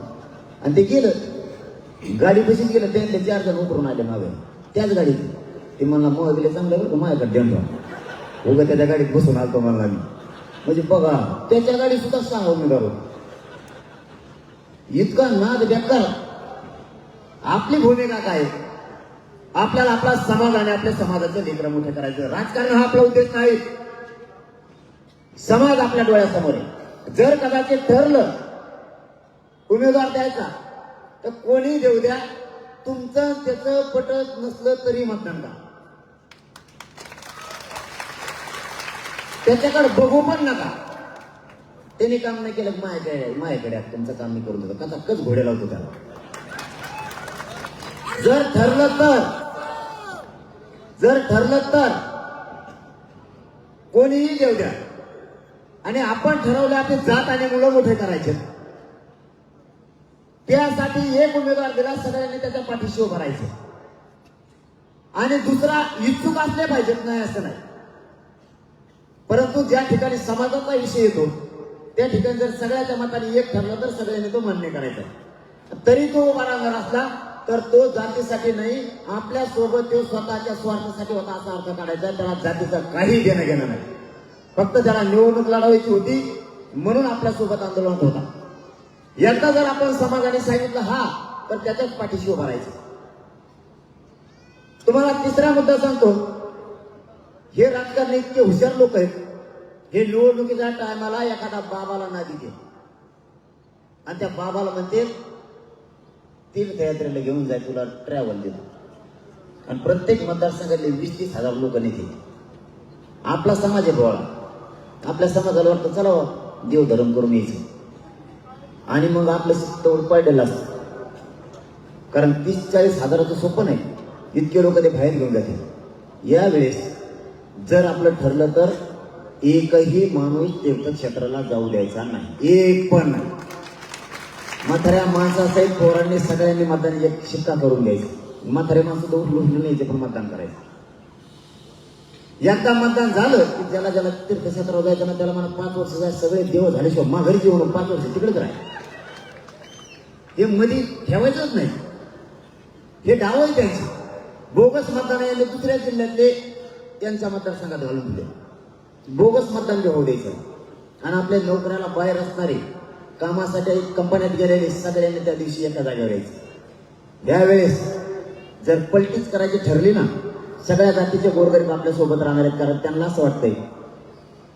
आणि ते गेलं गाडी बशीच गेलं. त्यातले 4 जण उतरून आले मागे त्याच गाडीत. ते म्हणला मग गेले चांगलं बरं का, माझ्याकडे देऊन ठेवा. उगा त्याच्या गाडीत बसून आलतो म्हणला मी. म्हणजे बघा त्याच्या गाडी सुद्धा सांगा उमेदवार. इतका नाद बेकार. आपली भूमिका काय. आपल्याला आपला समाज आणि आपल्या समाजाचं लेकरं मोठं करायचं. राजकारण हा आपला उद्देश नाही. समाज आपल्या डोळ्यासमोर आहे. जर कदाचित ठरलं उमेदवार द्यायचा तर कोणी देऊ द्या, तुमचं त्याचं पटत नसलं तरी मतदान करा. त्याच्याकडे बघू पण नका. त्यांनी काम नाही केलं माझ्याकडे तुमचं काम नाही करून देतो. कच घोडे लावतो त्याला. जर ठरलं तर कोणीही देऊ द्या. आणि आपण ठरवलं आपली जात आणि मुलं मोठे करायचे. त्यासाठी एक उमेदवार दिला, सगळ्यांनी त्याच्या पाठीशी उभं राहायचं. आणि दुसरा इच्छुक असले पाहिजेत, नाही असं नाही. परंतु ज्या ठिकाणी समाजाचा विषय येतो त्या ठिकाणी जर सगळ्याच्या मताने एक ठरलं तर सगळ्यांनी तो मान्य करायचा. तरी तो उभा राहणार असला तर तो जातीसाठी नाही, आपल्या सोबत तो स्वतःच्या स्वार्थासाठी होता असा अर्थ काढायचा. त्याला जातीचं काही घेणं घेणं नाही. फक्त त्याला निवडणूक लढवायची होती म्हणून आपल्या सोबत आंदोलन होता. एकदा जर आपण समाजाने सांगितलं हा, तर त्याच्याच पाठीशी उभा राहायचं. तुम्हाला तिसरा मुद्दा सांगतो. हे राजकारणी इतके हुशार लोक आहेत, हे निवडणुकीच्या टायमाला एखादा बाबाला नादी दे आणि त्या बाबाला म्हणते तीर्थयात्रेला घेऊन जाय, तुला ट्रॅव्हल देतो. आणि प्रत्येक मतदारसंघातले 20-30 हजार लोक नेते. आपला समाज आहे बोळा. आपल्या समाजाला वाटतं चला देव धर्म करून यायचं आणि मग आपलं शिस्तवर पडलेलं असतं. कारण 30-40 हजाराचं स्वप्न आहे, इतके लोक ते बाहेर घेऊन जाते. यावेळेस जर आपलं ठरलं तर एकही माणूस तीर्थक्षेत्राला जाऊ द्यायचा नाही, एक पण नाही. म्हाताऱ्या माणसासहित पोरांनी सगळ्यांनी मतदान एक शिक्का करून घ्यायचं. म्हातारे माणसं दोन लुटून यायचे पण मतदान करायचं. एकदा मतदान झालं की ज्याला ज्याला तीर्थक्षेत्रावर जायचं ना त्याला म्हणा 5 वर्ष जाय, सगळे देव झाल्याशिवाय माघारी जेवण 5 वर्ष तिकडेच राहाय. हे मध्ये ठेवायचंच नाही. हे डाव आहे त्यांचे. बोगस मतदान यायला दुसऱ्या जिल्ह्यातले त्यांच्या मतदारसंघात घालून दिले. बोगस मतदान होऊ द्यायचं. आणि आपल्या नोकऱ्याला बाहेर असणारे कामासाठी कंपन्यात गेलेले सगळ्यांनी त्या दिवशी एका जागेवर यायचं. यावेळेस जर पलटीच करायची ठरली ना, सगळ्या जातीचे गोरगरीब आपल्या सोबत राहणार आहेत. कारण त्यांना असं वाटतंय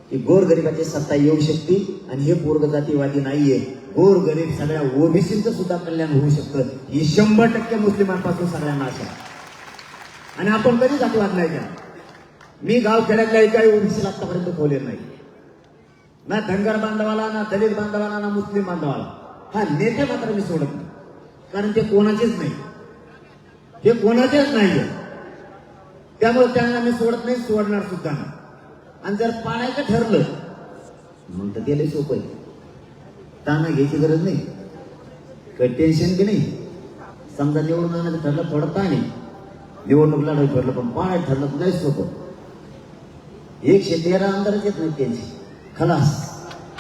की गोरगरिबाची सत्ता येऊ शकते आणि हे पोरग जातीवादी नाहीये. गोरगरीब सगळ्या ओबीसीचं सुद्धा कल्याण होऊ शकतं. ही 100% मुस्लिमांपासून सगळ्यांना आशा. आणि आपण कधी जातीवाद नाही का? मी गाव खेड्यातल्या काही ओबीसीला आतापर्यंत खोले नाही. ना धनगर बांधवाला, ना दलित बांधवाला, ना मुस्लिम बांधवाला. हा नेते मात्र मी सोडत नाही. कारण ते कोणाचेच नाही, हे कोणाचेच नाहीये. त्यामुळे त्यांना मी सोडत नाही, सोडणार सुद्धा नाही. आणि जर पाडायचं ठरलं मग तर गेले सोपं आहे. ताना घ्यायची गरज नाही, काही टेन्शन बी नाही. समजा निवडून आणायचं ठरलं थोडं ताणे, निवडणूक लढायचं ठरलं पण पाडायचं ठरलं तर जायचं सोपं. 113 आमदारच येत नाही त्यांची. खलास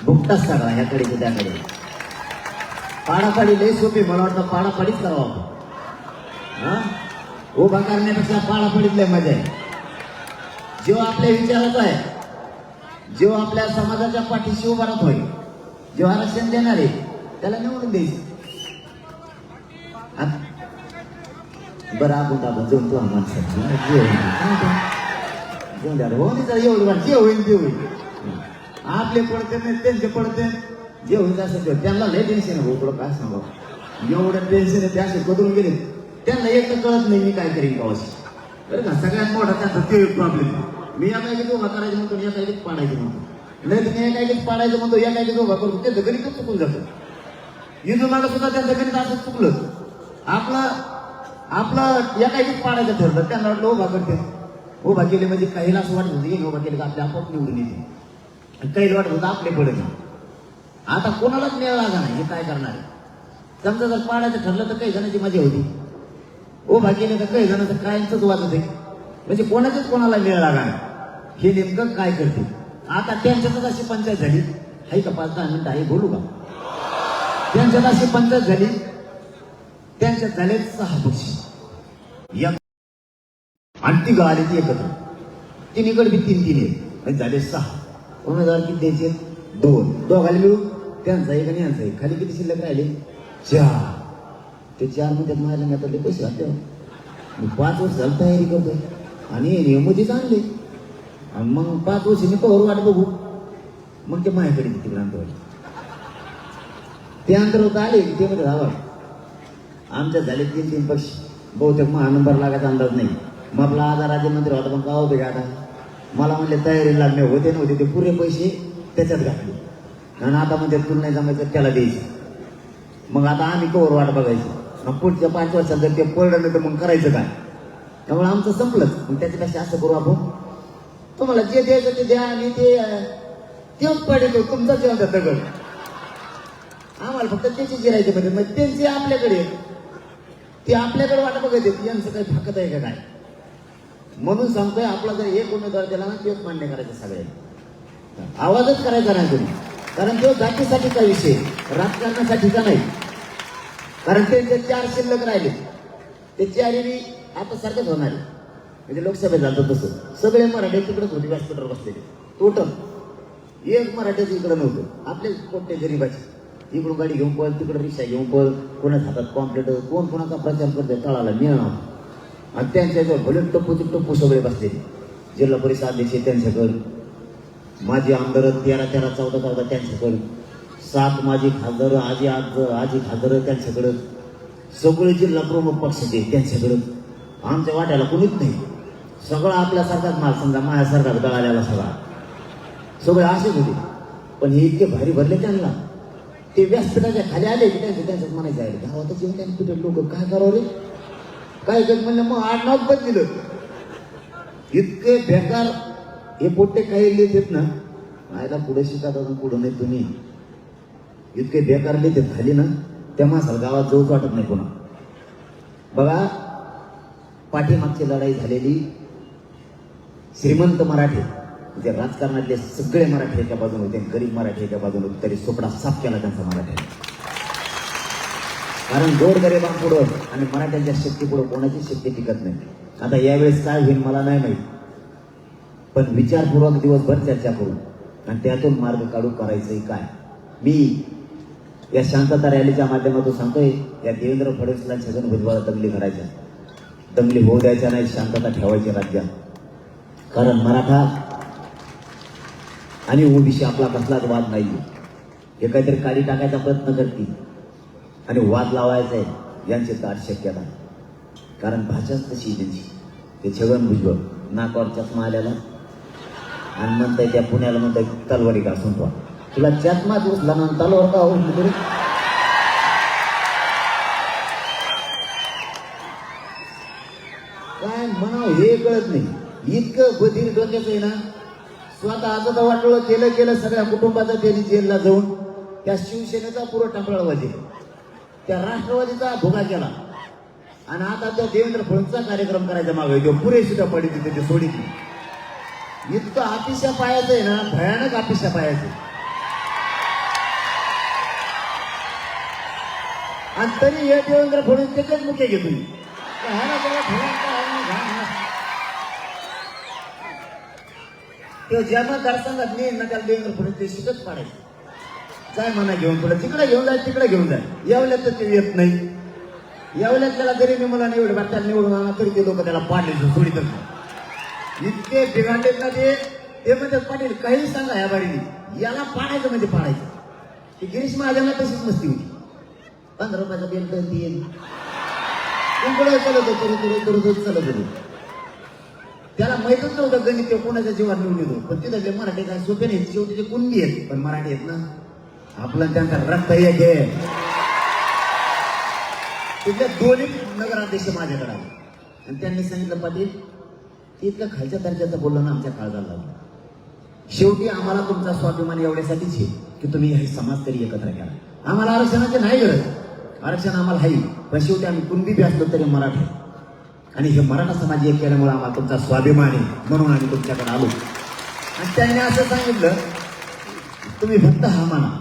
बुकटाच सगळा ह्याकडे त्याकडे. पाडापाडी लय सोपी. मला वाटतं पाडापाडीच करावं आपण. हा, उभा करण्यापेक्षा पाडापाडीत लय मजा आहे. जो आपल्या विचाराचा आहे, जो आपल्या समाजाच्या पाठीशी उभा राहतोय, जो आरक्षण देणार आहे त्याला निवडून द्यायचं. बरं आपण जाऊन तो माणसाची एवढं वाट जे होईल ते होईल. आपले पडते नाही त्यांचे पडते, जे होईल असं त्यांना लय टेन्शन आहे. भाऊ काय सांगा, एवढं टेन्शन आहे. ते असे कधून गेले त्यांना एक तर कळत नाही मी काय करीन गावाशी. बरं का, सगळ्यात मोठा त्यांचा ते प्रॉब्लेम. मी या काय उभा करायचं म्हणतो, या काय पाडायचं म्हणतो. नाही तुम्ही या काय पाडायचं म्हणतो, या काय उभा करतो. त्यांचं गणितच चुकून जातं. हिंदू मागं सुद्धा त्यांचं गणित असं चुकलं. आपलं या काही पाडायचं ठरलं, त्यांना वाटलं उभा करते. उभा केले म्हणजे काहीला असं वाटत होतं हे उभा केलं का आपल्या आपोआप निवडून येते. काही वाटत होतं आपले पडत. आता कोणालाच मिळाला लागा नाही. हे काय करणार आहे? समजा जर पाडायचं ठरलं तर काही जणांची मजा होती, उभा केले तर काही जणांचं कायमच वाजत आहे. म्हणजे कोणाचंच कोणाला मिळ लागा नाही. हे नेमकं काय करते? आता त्यांच्यातच अशी पंचायत झाली आहे का? 5-10 मिनिटं आहे बोलू का? त्यांच्यात अशी पंचायत झाली, त्यांच्यात झाले 6 पक्ष आणि ती गाडी ती एकत्र. तिन्हीकडे बी 3-3 आहेत, झाले 6 उमेदवार. किती द्यायचे? 2. दोघाला मिळून त्यांचा एक आणि यांचा एक. खाली किती शिल्लक राहिले? 4. ते 4 मध्ये माझ्या नेत्यातले पैसे घातले. मी 5 वर्ष झालं तयारी करतोय आणि मोदीच आणले. मग 5 वर्ष मी कवर वाट बघू. मग ते माझ्याकडे तिकडे अंतरावर ते अंतरावर आले की ते मध्ये धावा. आमच्या झाले 3-3 पक्ष. बहुतेक महानंबर लागायचा अंदाज नाही. मग आपला आधार राज्यमंत्री होता पण का होते का? आता मला म्हणले तयारी लागणे होते नव्हते ते पुरे पैसे त्याच्यात घातले. आणि आता म्हणजे तुला नाही जमायचं त्याला द्यायचं. मग आता आम्ही कवर वाट बघायची. मग पुढच्या 5 वर्षात जर ते पडलं नाही तर मग करायचं काय? त्यामुळे आमचं संपलंच. मग त्याच्यापेक्षा असं करू आपण, तुम्हाला जे द्यायचं ते द्या आणि तेच पडेल तुमचा जेवण दगड. आम्हाला फक्त त्याची गिरायचे म्हणजे मग त्यांचे आपल्याकडे ते आपल्याकडे वाट बघायचे यांचं काही फाकत आहे का काय? म्हणून सांगतोय आपला जर एक उमेदवार दिला ना तेच मान्य करायचं. सगळे आवाजच करायचा नाही तुम्ही. कारण तो जातीसाठीचा विषय, राजकारणासाठीचा नाही. कारण त्यांचे 4 शिल्लक राहिले. ते चारीने आता सारखंच होणार आहे. म्हणजे लोकसभेत जातं तसं सगळे मराठी तिकडेच होते व्यासपीठावर बसलेले टोटल. एक मराठ्याचं इकडं नव्हतं. आपले कोणते गरीबाचे इकडून गाडी घेऊन पळ, तिकडं रिक्षा घेऊन पळ, कोणाच्या हातात कॉम्प्लेट, कोण कोणाचा प्रचार करते तळाला मिळणार. आणि त्यांच्या भले टप्पूचे टप्पू सगळे बसलेले. जिल्हा परिषद अध्यक्ष त्यांच्याकडं, माजी आमदार 13, 14 त्यांच्याकडं, 7 माजी खासदार, आजी खासदार त्यांच्याकडं, सगळे जिल्हा प्रमुख पक्षाचे त्यांच्याकडं. आमच्या वाट्याला कोणीच नाही. सगळं आपल्यासारखाच माल, समजा माझ्यासारखा दळाल्याला सगळे असेच होते. पण हे इतके भारी भरले त्यांना. ते व्यासपीठाच्या खाली आले की त्यांच्यात म्हणायचं आहे गावातच येऊन त्यांनी कुठे लोक काय करावं रे काय म्हणलं. मग 8 नाव पण दिलं. इतके बेकार हे पोट्टे काही लिहित ना, आयला पुढे शिकत अजून पुढं नाही तुम्ही. इतके बेकार लिहित खाली ना, त्या माणसाला गावात जाऊच वाटत नाही पुन्हा. बघा, पाठीमागची लढाई झालेली श्रीमंत मराठी म्हणजे राजकारणातले सगळे मराठी एका बाजूने होते, गरीब मराठी एका बाजूने होते, तरी सोपडा साफ केला त्यांचा मराठी. कारण गोरगरिबांपुढं आणि मराठ्यांच्या शक्तीपुढं कोणाची शक्ती टिकत नाही. आता यावेळेस काय होईल मला नाही माहीत, पण विचारपूर्वक दिवसभर चर्चा करू आणि त्यातून मार्ग काढू करायचंय काय. मी या शांतता रॅलीच्या माध्यमातून सांगतोय, या देवेंद्र फडणवीसला छगन भुजबळ दंगली करायच्या, दंगली होऊ द्यायच्या नाही, शांतता ठेवायची राज्यात. कारण मराठा आणि ओबीसी आपला कसलाच वाद नाहीये. हे काहीतरी काढी टाकायचा प्रयत्न करतील आणि वाद लावायचा आहे यांची दाट शक्यता. कारण भाषाच तशी त्यांची. ते छगन भुजबळ नाकावर चष्मा आल्याला आणि म्हणताय त्या पुण्याला म्हणताय तलवारी घासून तो तुला चष्मा उचला ना तलवार का हो तरी. काय म्हणावं हे कळत नाही. इतकं बधीर डोक्याचं आहे ना. स्वतःचं तर वाटोळं केलं सगळ्या कुटुंबाचं त्यांनी जेलला जाऊन त्या शिवसेनेचा पुरं टांगळा वाजे, त्या राष्ट्रवादीचा भोगा केला आणि आता त्या देवेंद्र फडणवीसचा कार्यक्रम करायचा मागे जो पुरेशी पडी त्याची सोडीची. इतकं अतिशय पायाचं आहे ना, भयानक अतिशय पायाचं. आणि तरी हे देवेंद्र फडणवीस त्याच्याच मुख्य घेतो. तो ज्या मतदारसंघात नाही ना त्याला देवेंद्र फडणवीस ते शिकत पाडायचं. काय म्हणा घेऊन तुला तिकडे घेऊन जाय, तिकडे घेऊन जाय. यावल्यात तर ते येत नाही. यावल्यात त्याला जरी मी मला निवड त्याला निवडून आणा तरी ते लोक त्याला पाडले सोडित नाही. इतके बिघाडलेत ना ते म्हणतात पाटील काही सांगा या बारीने याला पाडायचं म्हणजे पाडायचं. ती गिरीश महाजनला तशीच मस्ती होती. 15 रुपयाचा बिल तर येईल तुमकडे चलत होतो. त्याला माहितच नव्हतं गणित ते कोणाच्या जीवात निवडून येतो. पण तिथं मराठी काय सोपे नाही. शेवटी ते कुणबी आहेत पण मराठी आहेत ना. आपलं त्यांचा रक्त एक आहे. तिथल्या दोन्ही नगराध्यक्ष माझ्याकडे आले आणि त्यांनी सांगितलं पाटील इतकं खालच्या दर्जाचं बोललं ना आमच्या काळजाला लागलं. शेवटी आम्हाला तुमचा स्वाभिमान एवढ्यासाठीच आहे की तुम्ही हे समाज तरी एकत्र करा. आम्हाला आरक्षणाची नाही गरज, आरक्षण आम्हाला आहे, पण शेवटी आम्ही कुणबी बी असलो तरी मराठी आणि हे मराठा समाज एक केल्यामुळे आम्हाला तुमचा स्वाभिमान आहे म्हणून आम्ही तुमच्याकडे आलो. आणि त्यांनी असं सांगितलं तुम्ही फक्त हा माना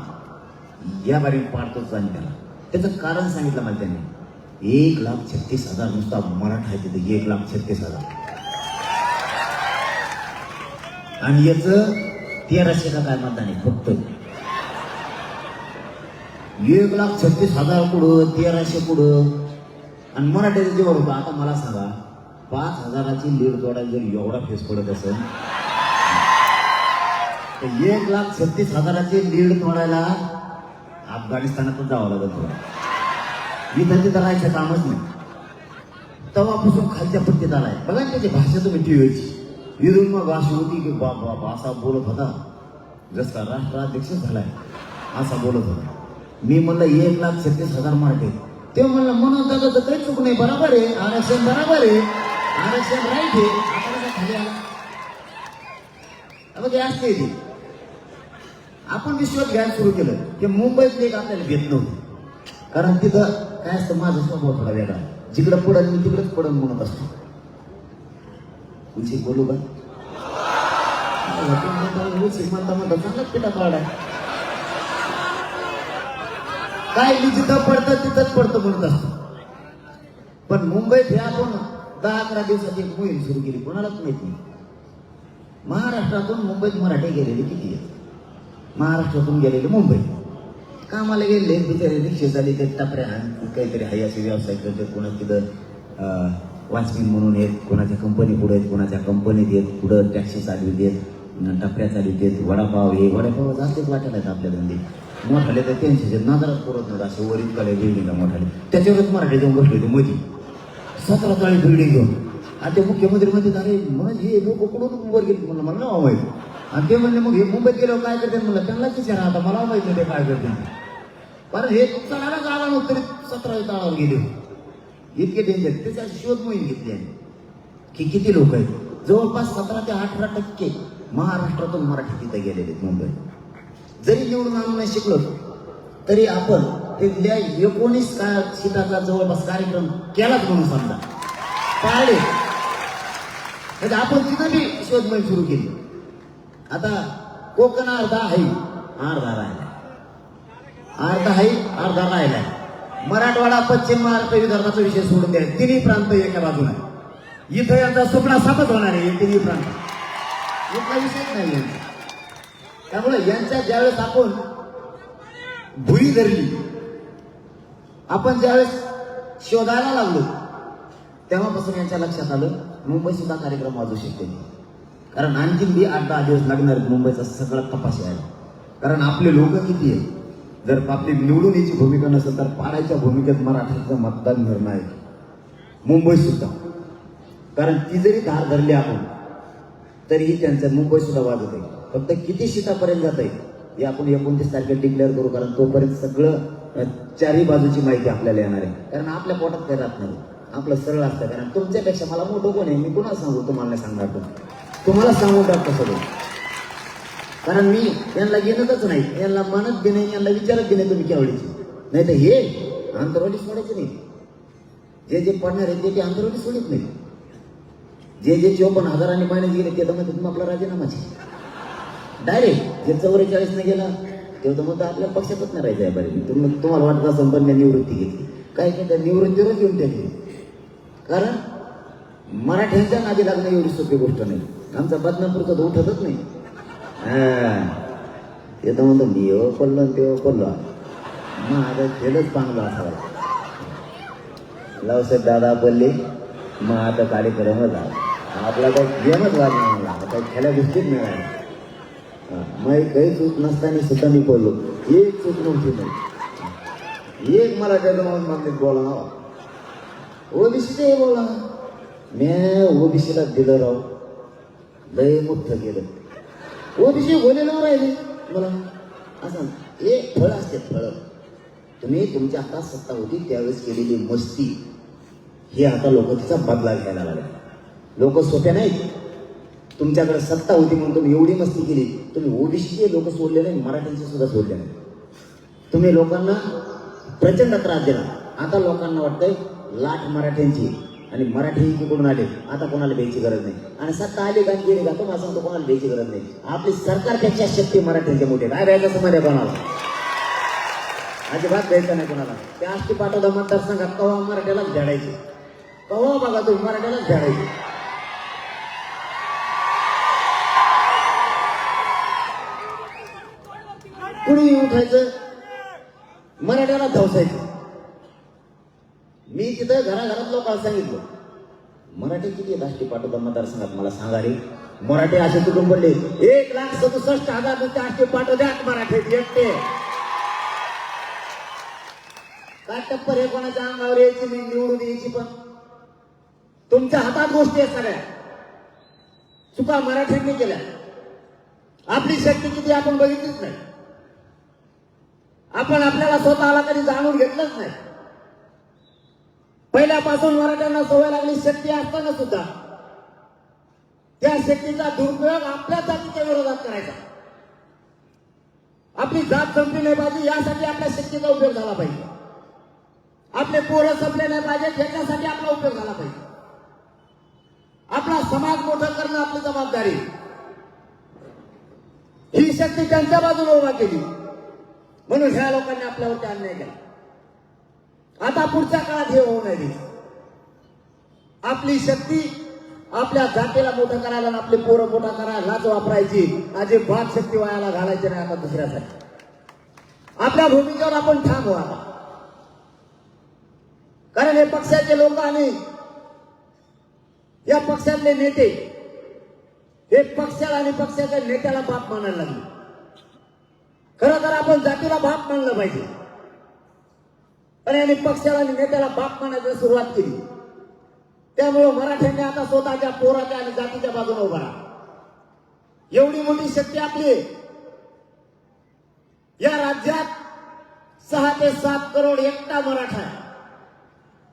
या बारी पाडतोच. आणि त्याचं कारण सांगितलं मला त्यांनी. 1,36,000 नुसता मराठा आहे तिथे 1,36,000 आणि याच 1300 का काय मतदान आहे फक्त. 1,36,000 पुढं 1300 पुढं आणि मराठ्याचं जेव्हा होतं. आता मला सांगा 5,000ची लीड तोडायला जर एवढा फेस पडत असेल तर 1,36,000ची लीड तोडायला अफगाणिस्तानातच जावं लागत तुला. इथं तिथं राहायचं कामच नाही. तेव्हापासून खालच्या पट्टीत आलाय. बघा त्याची भाषा तुम्ही टीव्हीची इथून मग अशी होती की बाबा असा बोलत होता जसा राष्ट्राध्यक्ष झालाय असा बोलत होता. मी म्हणलं 1,36,000 मराठी. ते म्हणलं म्हणून दादा काही चूक नाही, बरोबर आहे, आरक्षण बरोबर आहे, आरक्षण राईट आहे. आता खाली आला बघ असते ते. आपण विश्वास घ्यायला सुरू केलं की मुंबईत एक आपल्याला भेट नव्हती. कारण तिथं काय असतं माझा स्वभाव थोडा वेगळा. जिकडं पडल मी तिकडंच पडल म्हणत असतो. उशी बोलू का म्हणता म्हणता चांगलाच पिठा काढाय काय मी जिथं पडतं तिथंच पडतं म्हणत असतो. पण मुंबईत हे आपण 10-11 दिवसाची एक मोहीम सुरू केली, कोणालाच माहिती नाही. महाराष्ट्रातून मुंबईत मराठी गेलेले किती आहेत? महाराष्ट्रातून गेलेले मुंबईत कामाला गेले, बिचारे रिक्षे झाले, ते टपऱ्या काहीतरी हाय असे व्यवसाय करतात. कोणा तिथं वॉचमॅन म्हणून आहेत, कोणाच्या कंपनी पुढे आहेत, कोणाच्या कंपनीत आहेत, पुढं टॅक्सी चालवित आहेत, टपऱ्या चालवित आहेत, वडापाव हे वडापाव जास्तच वाटायला आहेत आपल्या धंदे. मोठाले तर त्यांचे नादारात पुरत नव्हतं, असे वरील कडे बिल्डिंगला मोठाले, त्याच्यावरच मराठी जाऊन बसले होते मध्ये 17 चाळी बिल्डिंग घेऊन. आणि ते मुख्यमंत्री मध्ये अरे म्हणून हे लोक कुठून वर गेले म्हणलं, मला नाव माहिती. आणि ते म्हणले मग हे मुंबईत गेल्यावर काय करते म्हणलं, त्यांनाच विचारा आता, मला माहित नाही ते काय करते. कारण हे चढायला जागा नव्हतं तरी 17 तळावर गेले, इतके डेंजर. त्याचा शोध मोहीम घेतली आहे की किती लोक आहेत. जवळपास 17 ते 18% महाराष्ट्रातून मराठी तिथे गेलेले आहेत मुंबईत. जरी निवडून आणून नाही शिकलो तरी आपण तिथल्या 19 सीटाचा जवळपास कार्यक्रम केलाच म्हणून समजा, पाळले. म्हणजे आपण तिथं बी शोध मोहीम सुरू केली. आता कोकण अर्धा आहे, अर्धा राहिला, अर्धा आहे, अर्धा राहिलाय. मराठवाडा, पश्चिम महाराष्ट्र, विदर्भाचा विषय सोडून द्या, तिन्ही प्रांत एका बाजूला. इथं यांचा सुपडा सापच होणार आहे, तिन्ही प्रांत इथला विषयच नाही यांचा. त्यामुळे यांच्या ज्यावेळेस आपण भुई धरली, आपण ज्यावेळेस शोधायला लागलो, तेव्हापासून यांच्या लक्षात आलं मुंबई सुद्धा कार्यक्रम वाजू शकते. कारण आणखीन बी 8-10 दिवस लागणार मुंबईचा सगळा तपास आहे. कारण आपले लोक किती आहेत, जर आपली निवडून याची भूमिका नसेल तर पाडायच्या भूमिकेत मराठीचं मतदान धरणं आहे मुंबई सुद्धा. कारण ती जरी धार धरली आपण तरीही त्यांचं मुंबई सुद्धा वाजत आहे. फक्त किती सीटापर्यंत जात आहे हे आपण 29 तारखेला डिक्लेअर करू. कारण तोपर्यंत सगळं चारही बाजूची माहिती आपल्याला येणार आहे. कारण आपल्या पोटात काही राहत नाही, आपलं सरळ असतं. कारण तुमच्यापेक्षा मला मोठं कोण आहे, मी कुणाला सांगू, तुम्हाला नाही सांगणार, पण तुम्हाला सांगून टाकतो सगळं. कारण मी यांना घेणतच नाही, यांना मानत बी नाही, यांना विचारत बी नाही तुम्ही केवढीची. नाही तर हे अंतरवाली सोडायचे नाही. जे पडणार आहे ते अंतरवाली सोडित नाही. जे 54,000 महिन्यात गेले ते तर म्हणते तुम्ही आपला राजीनामाचे डायरेक्ट. जे 44 ने गेला ते तर मग आपल्या पक्षातच नाही राहायचं आहे. बरे तुम्हाला वाटत असेल पण मी निवृत्ती घेतली, काय की त्या निवृत्तीवरच येऊन टाकली. कारण मराठ्यांच्या नादी लागणं एवढी सोपी गोष्ट नाही. आमचा बदनापूरचा तो उठतच नाही. ते तर म्हणतो मी एवढं पडलो तेव्हा पडलो, मग आता खेळच चांगलं असावं. लावसाहेब दादा पडले, मग आता कार्यक्रमच झाला. आपला काही गेमच लागला मला, आता खेळ्या गोष्टीच मिळाल्या. मग काही चूक नसताना सुद्धा मी पडलो, एक चूक नव्हती नाही. एक मला त्याला म्हणून मागणीत बोला ओबीसीचं हे बोला, मी ओबीसीला दिलं राव, लय मोठं गेलं. ओबीसी बोलेलं राहिले मला असं. एक फळ असते, फळ तुम्ही तुमच्या हातात सत्ता होती त्यावेळेस केलेली मस्ती हे आता लोक तिचा बदला घ्यायला लागले. लोक सोप्या नाहीत. तुमच्याकडे सत्ता होती म्हणून तुम्ही एवढी मस्ती केली. तुम्ही ओबीसीचे लोक सोडले नाही, मराठ्यांचे सुद्धा सोडले नाही. तुम्ही लोकांना प्रचंड त्रास दिला. आता लोकांना वाटतंय लाट मराठ्यांची आणि मराठी तिकडून आले, आता कोणाला द्यायची गरज नाही. आणि सत्ता आली का गेली का तुम्हाला सांगतो कोणाला द्यायची गरज नाही. आपली सरकारपेक्षा शक्ती मराठ्यांच्या मोठे काय द्यायचं समजा कोणाला अजिबात द्यायचं नाही कोणाला. त्या आष्टी पाटोदा मतदारसंघात कवा मराठ्यालाच झाडायचे, कवा बघा तुम्ही मराठ्यालाच झाडायचे. कुणी उठायचं मराठ्याला धावसायचं. मी तिथं घराघरात लोकांना सांगितलं मराठी किती आहेत आष्टी पाटोदा मतदारसंघात मला सांगा रे. मराठी असे तुटून पडले 1,67,000 नुसते आष्टी पाटोद्यात मराठी एकटे. काय टप्पर हे कोणाच्या अंगावर यायची नाही, निवडून यायची पण तुमच्या हातात गोष्टी आहेत सगळ्या. चुका मराठ्यांनी केल्या. आपली शक्ती किती आपण बघितलीच नाही. आपण आपल्याला स्वतःला कधी जाणून घेतलंच नाही. पहिल्यापासून मराठ्यांना सवय लागली शक्ती असताना सुद्धा त्या शक्तीचा दुरुपयोग आपल्या जातीच्या विरोधात करायचा. आपली जात संपली नाही पाहिजे यासाठी आपल्या शक्तीचा उपयोग झाला पाहिजे. आपले पोरं संपले नाही पाहिजे याच्यासाठी आपला उपयोग झाला पाहिजे. आपला समाज मोठा करणं आपली जबाबदारी. ही शक्ती त्यांच्या बाजूला उभा केली म्हणून ह्या लोकांनी आपल्यावरती अन्याय केला. आता पुढच्या काळात हे होऊ नये. आपली शक्ती आपल्या जातीला मोठं करायला आणि आपले पोरं मोठं करायला लाच वापरायची. अजिबात शक्ती वायाला घालायची नाही आता दुसऱ्यासाठी. आपल्या भूमिकेवर आपण ठाम व्हा. कारण हे पक्षाचे लोक आणि या पक्षातले नेते हे पक्षाला आणि पक्षाच्या नेत्याला बाप मानायला लागले. खरं तर आपण जातीला बाप मानलं पाहिजे, पण यांनी पक्षाला आणि नेत्याला बाप मानायला सुरुवात केली. त्यामुळे मराठ्यांनी आता स्वतःच्या पोराच्या आणि जातीच्या बाजूने उभा राहा. एवढी मोठी शक्ती आपली आहे. या राज्यात 6 ते 7 करोड एकटा मराठा आहे.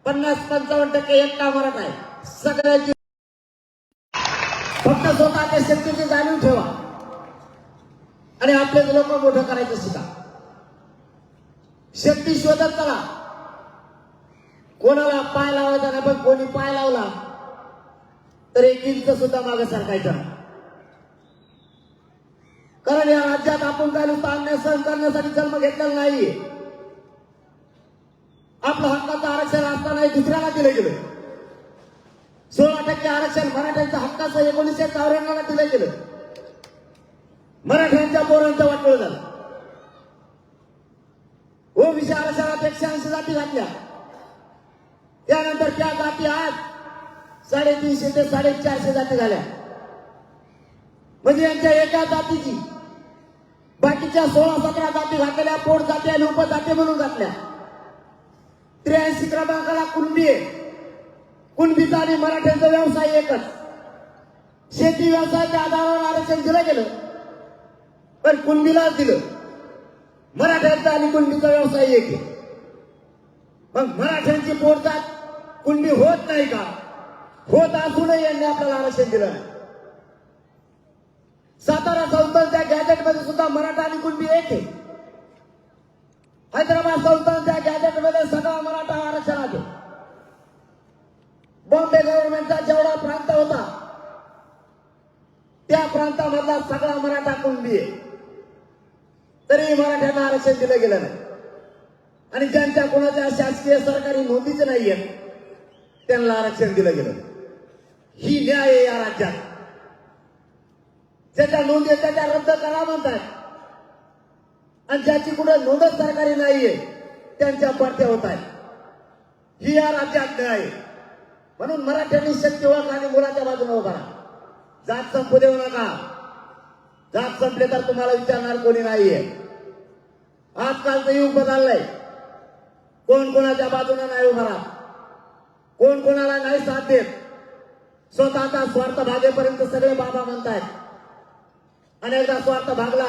50-55% एकटा मराठा आहे. सगळ्यांची फक्त स्वतःच्या शक्तीची जाणीव ठेवा आणि आपले लोक मोठं करायचं शिका. शक्ती शोधत चला. कोणाला पाय लावायचा नाही, पण कोणी पाय लावला तर 1 इंच सुद्धा मागे सरकायचं नाही. कारण या राज्यात आपण काय नुसतं अन्याय सहन करण्यासाठी जन्म घेतलेला नाहीये. आपलं हक्काचं आरक्षण असताना दुसऱ्याला दिलं गेलं. 16% आरक्षण मराठ्यांच्या हक्काचं 1954 दिलं गेलं. मराठ्यांच्या पोरांचं वाटोळं झालं. ओबीसी आरक्षणात 180 जाती घातल्या. त्यानंतर त्या जाती आज 350 ते 450 जाती झाल्या. म्हणजे यांच्या एका जातीची बाकीच्या 16-17 जाती घातलेल्या पोट जाती आणि उपजाती म्हणून घातल्या. 83 क्रमांकाला कुणबी आहे. कुणबीचा आणि मराठ्यांचा व्यवसाय एकच. शेती व्यवसायाच्या आधारावर आरक्षण दिलं गेलं, पण कुणबीलाच दिलं. मराठ्यांचा आणि कुणबीचा व्यवसाय एक आहे. मग मराठ्यांची पोटजात कुणबी होत नाही का? होत असूनही यांनी आपल्याला आरक्षण दिलं नाही. सातारा संस्थांच्या गॅजेटमध्ये सुद्धा मराठा आणि कुणबी एक आहे. हैदराबाद संस्थांच्या गॅजेटमध्ये सगळा मराठा आरक्षणात आहे. बॉम्बे गव्हर्नमेंटचा जेवढा प्रांत होता त्या प्रांतामधला सगळा मराठा कुणबी आहे. तरी मराठ्यांना आरक्षण दिलं गेलं नाही. आणि ज्यांच्या कोणाच्या शासकीय सरकारी नोंदीच नाहीये त्यांना आरक्षण दिलं गेलं. ही न्याय आहे या राज्यात. ज्याच्या नोंदी त्याच्या रद्द करा म्हणतात आणि ज्याची कुठे नोंदच सरकारी नाहीये त्यांच्या पडत्या होत आहेत. ही या राज्यात न्याय आहे. म्हणून मराठ्यांनी शक्ती ओळख आणि मुलाच्या बाजूने उभा राहा. जात संपू देऊ नका. जात संपले तर तुम्हाला विचारणार कोणी नाहीये. आजकालचं युग बदललंय. कोण कोणाच्या बाजूने नाही उभा राहत. कोण कोणाला नाही साथ देत. स्वतःचा स्वार्थ भागेपर्यंत सगळे बाबा म्हणतायत. अनेकदा स्वार्थ भागला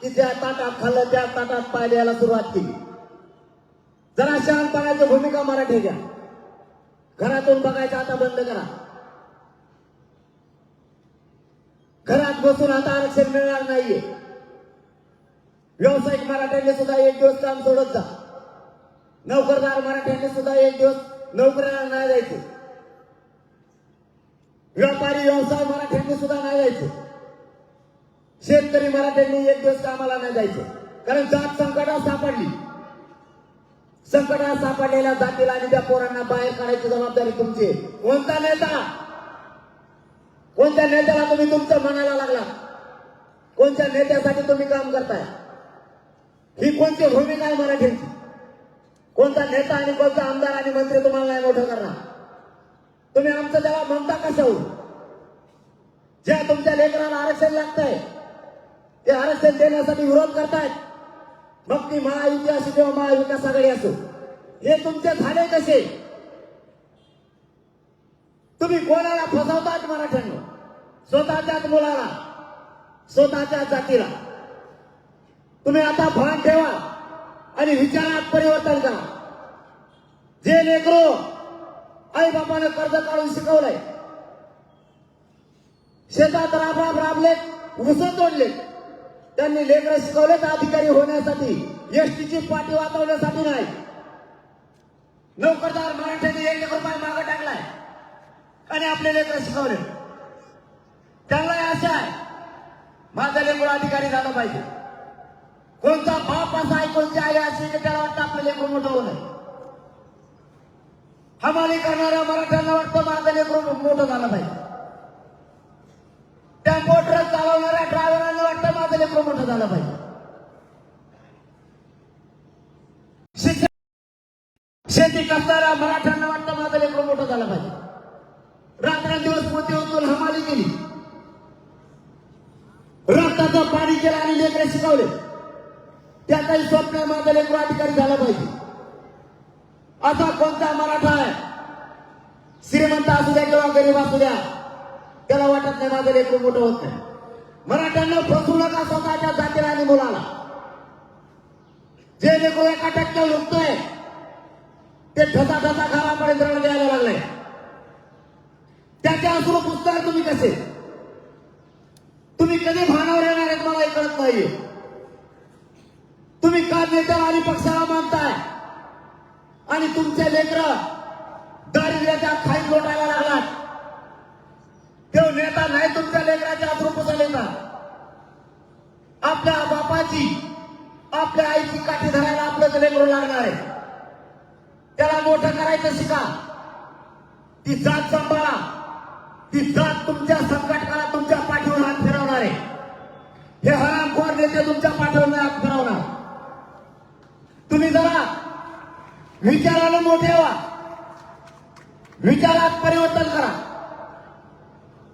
की ज्या ताटात खाल्लं त्या ताटात पाय द्यायला सुरुवात केली. जरा शहाणपणाची भूमिका मराठी घ्या. घरातून बघायचं आता बंद करा. घरात बसून आता आरक्षण मिळणार नाहीये. व्यावसायिक मराठ्यांनी सुद्धा 1 दिवस काम सोडत जा. नोकरदार मराठ्यांनी सुद्धा 1 दिवस नोकरीला नाही जायचं. व्यापारी व्यवसाय मराठ्यांनी सुद्धा नाही जायचं. शेतकरी मराठ्यांनी 1 दिवस कामाला नाही जायचं. कारण जात संकटात सापडली. संकटात सापडलेल्या जातीला आणि त्या पोरांना बाहेर काढायची जबाबदारी तुमची. कोणता नेता, कोणत्या नेत्याला तुम्ही तुमचं म्हणायला लागला? कोणत्या नेत्यासाठी तुम्ही काम करताय? ही कोणती भूमिका आहे मराठ्यांची? कोणता नेता आणि कोणता आमदार आणि मंत्री तुम्हाला नाही मोठं करणार? तुम्ही आमचं त्याला म्हणता कशावर? ज्या तुमच्या लेकराला आरक्षण लागतंय ते आरक्षण देण्यासाठी विरोध करतायत. मग ती महायुती असो किंवा महाविकास आघाडी असो, हे तुमचे झाले कसे? तुम्ही कोणाला फसवतात मराठ्यांना? स्वतःच्याच मुलाला, स्वतःच्या जातीला. तुम्ही आता भान ठेवा आणि विचारात परिवर्तन करा. जे लेकरो आई बापाने कर्ज काढून शिकवलंय, शेतात राबले, ऊस तोडले, त्यांनी लेकरं शिकवलेत अधिकारी होण्यासाठी, एसटीची पाठी वाचवण्यासाठी नाही. नोकरदार मराठ्यांनी 1 लाख रुपये मागे टाकलाय आणि आपले लेकरं शिकवले. त्यांना आशा आहे माझा लेकरू अधिकारी झाला पाहिजे. कोणता बाप असा आहे, कोणती आई असेल की त्याला वाटतं आपलं लेकरू मोठं होऊ नये. हमाली करणाऱ्या मराठ्यांना वाटतं माझं लेकरू मोठं झालं पाहिजे. टेम्पो ट्रक चालवणाऱ्या ड्रायव्हरांना वाटतं माझं लेकरू मोठं झालं पाहिजे. शेती करणाऱ्या मराठ्यांना वाटतं माझं लेकरू मोठं झालं पाहिजे. रात्रंदिवस पोते उचलून हमाली केली, रक्ताचं पाणी केलं आणि लेकरे शिकवले. त्याचाही स्वप्न माझं लेकरू अधिकारी झालं पाहिजे. असा कोणता मराठा आहे, श्रीमंत असू द्या किंवा गरीब असू द्या, त्याला वाटत नाही माझं लेकरू मोठं होत नाही. मराठ्यांना फसवू नका स्वतःच्या जातीला आणि मुलाला. जे लेकरू 1% लुटतोय ते ठसा ठसा घरापर्यंत रण द्यायला लागलंय. त्याच्या असुर पुस्तक तुम्ही कसे, तुम्ही कधी भानावर येणार आहेत मला हे कळत नाहीये. तुम्ही का नेत्याला आणि पक्षाला मानताय आणि तुमचे लेकर दारिद्र्याच्या खाईत लोटायला लागलात. तो नेता नाही तुमच्या लेकराच्या असुर पुसायला येतात. आपल्या बापाची आपल्या आईची काठी धरायला आपलंच लेकरू लागणार आहे. त्याला मोठं करायचं शिका. ती जात सांभाळा. ती जात तुमच्या संकट काळात तुमच्या पाठीवर हात फिरवणार आहे. हे हरामखोर नेते तुमच्या पाठीवर हात फिरवणार. तुम्ही जरा विचारानं मोठे व्हा, विचारात परिवर्तन करा.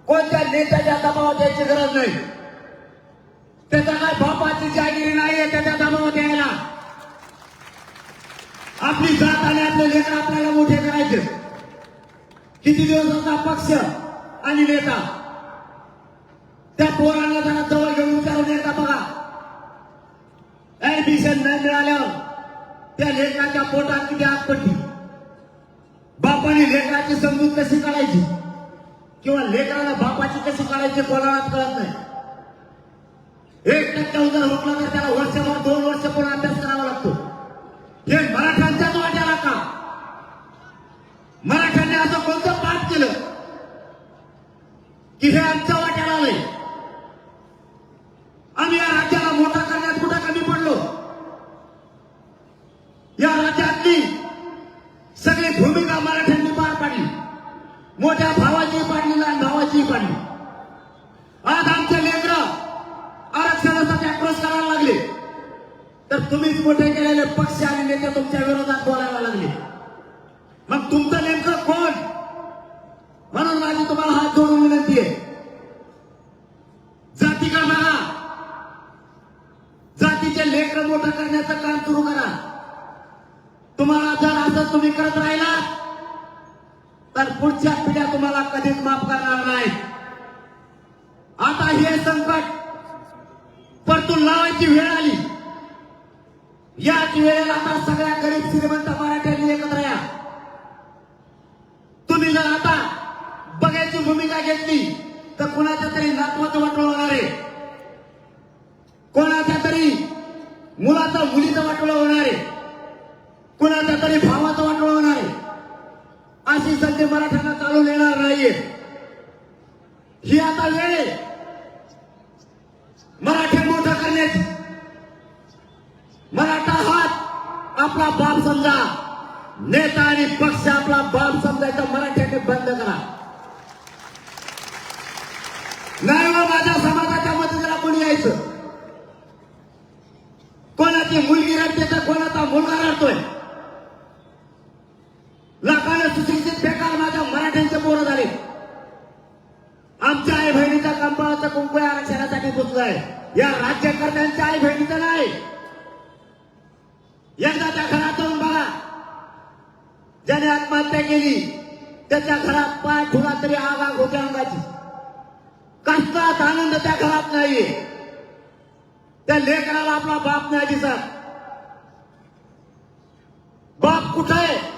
कोणत्या नेत्याच्या दबावात यायची गरज नाही. त्याचा काय बापाची जागिरी नाहीये त्याच्या दबावात यायला. आपली जात आणि आपले लेकर आपल्याला मोठे करायचे. किती दिवसाचा पक्ष आणि नेता, त्या पोरांना जरा जवळ घेऊन विचारून एकदा बघा. ऍडमिशन नाही मिळाल्यावर त्या लेकराच्या पोटात किती आग पडली. बापाने लेकराची समजूत कशी काढायची किंवा लेकराला बापाची कशी काढायची कोणालाच कळत नाही. 1% जर हुकला तर त्याला वर्षभर 2 वर्ष पण अभ्यास करावा लागतो. हे मराठ्यांच्याच वाट्याला का? मराठ्यांनी असं कोणतं पाप केलं की हे आमच्या वाट्याला आलंय? आम्ही या राज्याला मोठा करण्यात कुठं कमी पडलो? या राज्यातली सगळी भूमिका मराठ्यांनी पार पाडली. मोठ्या भावाची पाडली, लहान भावाची पाडली. आज आमचे लेकर आरक्षणासाठी आक्रोश करायला लागले तर तुम्हीच मोठे केलेले पक्ष आणि नेते तुमच्या विरोधात बोलायला लागले. मग तुमचं नेमकं कोण? म्हणून माझी तुम्हाला हात जोडून विनंती आहे, जातीकडे बघा. जातीचे लेकर मोठं करण्याचं काम सुरू करा. तुम्हाला जर असं तुम्ही करत राहिला तर पुढच्या पिढ्या तुम्हाला कधीच माफ करणार नाही. आता हे संकट परतून लावायची वेळ आली. याच वेळेला आता सगळ्या गरीब श्रीमंत मराठ्यांनी एकत्र या. तुम्ही जर आता बघायची भूमिका घेतली तर कुणाच्या तरी नातवाचं वाटोळ होणार आहे, कोणाच्या तरी मुलाचं मुलीचं वाटोळ होणार आहे, कुणाच्या तरी भावाचं वाटोळ होणार आहे. अशी संधी मराठ्यांना चालून येणार नाहीये. ही आता वेळ आहे मराठी मोठं करण्याची. मराठा हात आपला बाप समजा, नेता आणि पक्ष आपला बाप समजायचा मराठ्यांनी बंद करा. नाही व माझ्या समाजाच्या मदतीला कोणी यायचं. कोणाची मुलगी रडते तर कोणाचा मुलगा रडतोय. लाखाने सुशिक्षित बेकार माझ्या मराठ्यांचे पोरं झाले. आमच्या आई बहिणीचा कंपाळाचं कुंकू आरक्षणासाठी पुसलंय. या राज्यकर्त्यांच्या आई बहिणीचं नाही. एकदा त्या घरात जाऊन बघा. ज्याने आत्महत्या केली त्याच्या घरात पाय ठुला तरी आग होत्या अंगाची. कसलाच आनंद त्या घरात नाहीये. त्या लेकराला आपला बाप नाही दिसत. बाप कुठं आहे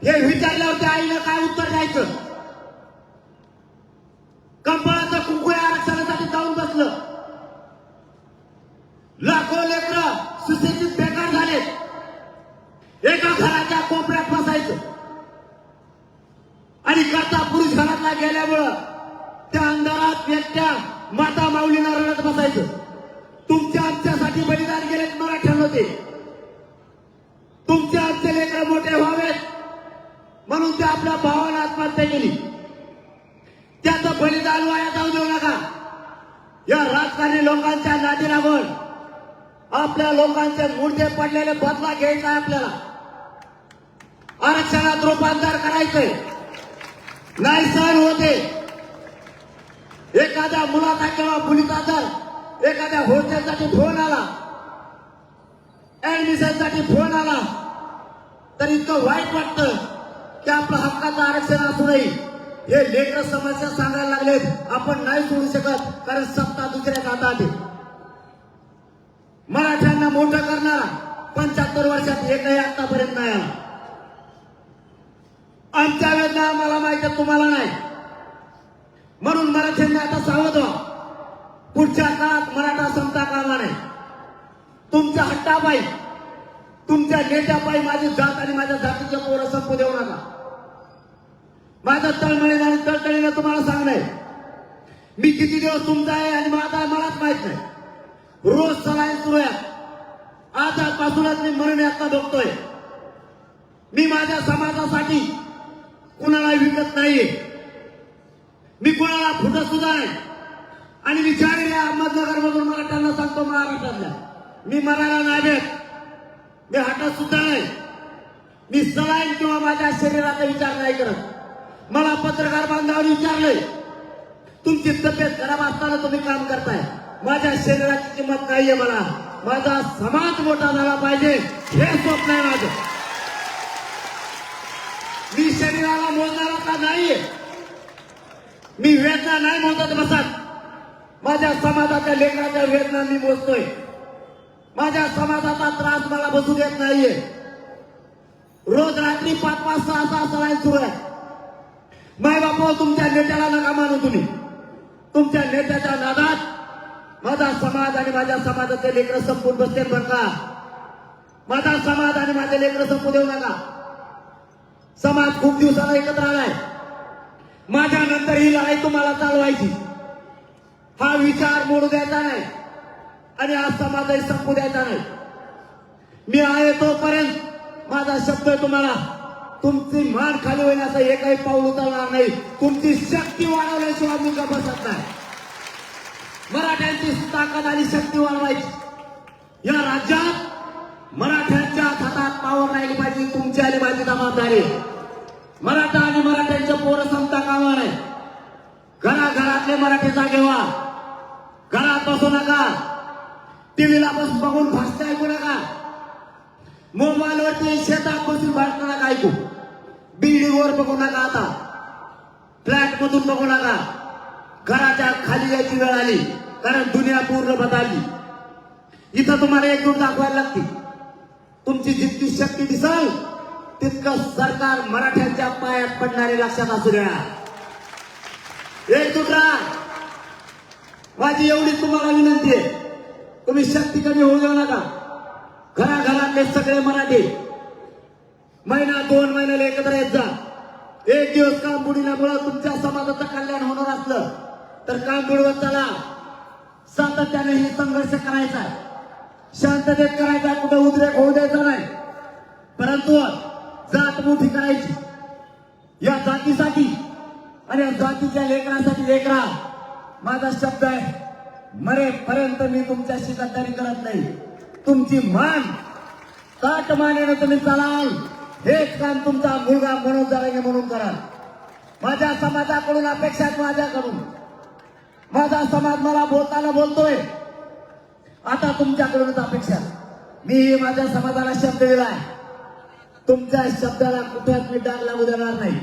हे विचारल्यावर त्या आईनं काय उत्तर द्यायचं? कंपाळाचं कुंकू आरक्षणासाठी जाऊन बसलं. लाखो लेकरं सुशिक्षित बेकार झाले. एका घराच्या कोपऱ्यात बसायचं आणि करता पुरुष घरातला गेल्यामुळं त्या अंधारात एकट्या माता माऊलींना रडत बसायचं. तुमच्या आमच्यासाठी बलिदान गेलेत मराठ्यांमध्ये. तुमचे आमचे लेकर मोठे व्हावेत म्हणून त्या आपल्या भावानं आत्महत्या केली. त्याचं बलिदान वाया जाऊ देऊ नका. या राजकारणी लोकांच्या नादी लागून आपल्या लोकांचे मुर्दे पडलेले बदला घ्यायचा आहे. आपल्याला आरक्षणात रूपांतर करायचंय. नाही सहन होते. एखाद्या मुलाचा किंवा मुलीचा जर एखाद्या हॉस्टेलसाठी फोन आला, ऍडमिशनसाठी फोन आला, तर इतकं वाईट वाटतं की आपलं हक्काचं आरक्षण असूनही हे लेकर समस्या सांगायला लागलेत. आपण नाही सोडू शकत, कारण सत्ता दुसऱ्या हातात आहे. मराठ्यांना मोठं करणारा 75 वर्षात एकही आतापर्यंत नाही आला. आमच्या वेदना आम्हाला माहिती आहे, तुम्हाला नाही. म्हणून मराठ्यांनी आता सावध व्हा. पुढच्या काळात मराठा संपता कामा नाही. तुमच्या हट्टापायी, तुमच्या नेत्यापायी माझी जात आणि माझ्या जातीचे पोरं संपू देऊ नका. माझं तळमळीने आणि तळतळीने तुम्हाला सांगणं, मी किती दिवस तुमचा आहे आणि माझा मलाच माहित नाही. रोज सलाईन सुरू आहे. आजपासूनच मी मरण यातना बघतोय. मी माझ्या समाजासाठी कुणाला विकत नाहीये. मी कुणाला फुटत सुद्धा नाही. आणि विचारलेल्या अहमदनगर मधून मराठ्यांना सांगतो, महाराष्ट्रातल्या मी मरायला नाही भेट. मी हटत सुद्धा नाही. मी सलाईन किंवा माझ्या शरीराचा विचार नाही करत. मला पत्रकार बांधवांनी विचारलंय, तुमची तब्येत खराब असताना तुम्ही काम करताय. माझ्या शरीराची किंमत नाहीये. मला माझा समाज मोठा झाला पाहिजे हे स्वप्न आहे माझं. मी शरीराला मोजणारा का नाहीये. मी वेदना नाही मोजत बसत. माझ्या समाजाच्या लेकराच्या वेदना मी मोजतोय. माझ्या समाजाचा त्रास मला बसू देत नाहीये. रोज रात्री 5-5, 6-6 सलाईन सुरू आहे. माय बापू, तुमच्या नेत्याला नका मानू. तुम्ही तुमच्या नेत्याच्या नादात माझा समाज आणि माझ्या समाजाचे लेकरं संपून बसते बरं का. माझा समाज आणि माझे लेकरं संपू देऊ नका. समाज खूप दिवसाला एकत्र आलाय. माझ्या नंतर ही लढाई तुम्हाला चालवायची. हा विचार मोडू द्यायचा नाही आणि हा समाजही संपू द्यायचा नाही. मी आहे तोपर्यंत माझा शब्द तुम्हाला, तुमची मान खाली होईल असं एकही पाऊल उचलणार नाही. तुमची शक्ती वाढवल्याशिवाय मी का बसत नाही. मराठ्यांची ताकद आणि शक्ती वाढवायची. या राज्यात मराठ्यांच्या हातात पावर राहिली पाहिजे. तुमची आणि माझी जबाबदारी. मराठा आणि मराठ्यांच्या पोरं संपता कामा नाही. घराघरातले मराठी जागे व्हा. घरात बसू नका. टीव्हीला बघून भाषण ऐकू नका. मोबाईलवरती शेतात बसून भाषण नका ऐकू. बिल्डिंगवर बघू नका. आता फ्लॅट मधून बघू नका. घराच्या खाली यायची वेळ आली, कारण दुनिया पूर्ण बदलली. इथं तुम्हाला एकजूट दाखवायला लागते. तुमची जितकी शक्ती दिसल तितकं सरकार मराठ्यांच्या पायात पडणारे लक्षात असू द्या. एकजूट राहा. माझी एवढी तुम्हाला विनंती आहे, तुम्ही शक्ती कमी होऊ देऊ नका. घराघरातले सगळे मराठी महिना 2 महिन्याला एकत्र येत जा. एक दिवस काम बुडील्यामुळे तुमच्या समाजाचं कल्याण होणार असलं तर काम बुडवत चला. सातत्याने हे संघर्ष करायचा आहे. शांततेत करायचा. कुठे उद्रेक होऊ द्यायचा नाही. परंतु जात मोठी करायची. या जातीसाठी आणि या जातीच्या लेकरांसाठी लेकरा. माझा शब्द आहे, मरेपर्यंत मी तुमच्याशी गद्दारी करत नाही. तुमची मान ताट मानेने तुम्ही चालाल. हेच काम तुमचा मुलगा म्हणून जरांगे म्हणून करा. माझ्या समाजाकडून अपेक्षा आहेत. माझ्याकडून माझा समाज मला बोलताना बोलतोय. आता तुमच्याकडूनच अपेक्षा. मी माझ्या समाजाला शब्द दिलाय. तुमच्या शब्दाला कुठेच मी डाग लागू देणार नाही.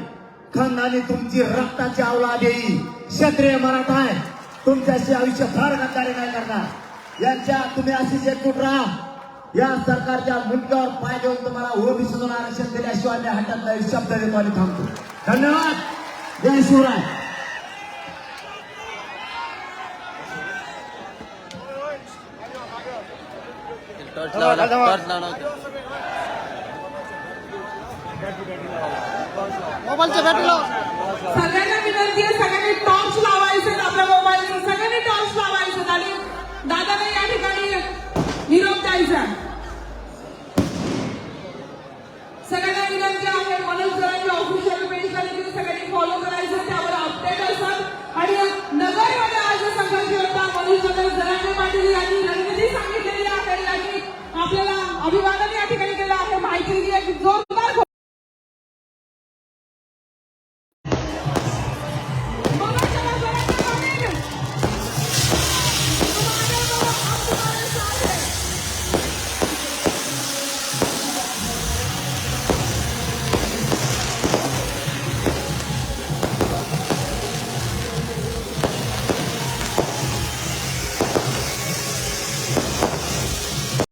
खानदानी तुमची रक्ताची औलाद येईल. क्षत्रिय मराठा आहे. तुमच्याशी आयुष्यभर गद्दारी नाही करणार. यांच्या तुम्ही अशीच एकजूट राहा. या सरकारच्या मुंडक्यावर पाय देऊन तुम्हाला ओबीसीतून आरक्षण दिल्याशिवाय मी हटत नाही. शब्द देतो आणि थांबतो. धन्यवाद. जय शिवराय. मोबाईलच्या बॅटरीला सगळ्यांना विनंती आहे, सगळ्यांनी टॉर्च लावायचे. आपल्या मोबाईलचे सगळ्यांनी टॉर्च लावायचे आणि दादाने या ठिकाणी निरोप द्यायचा.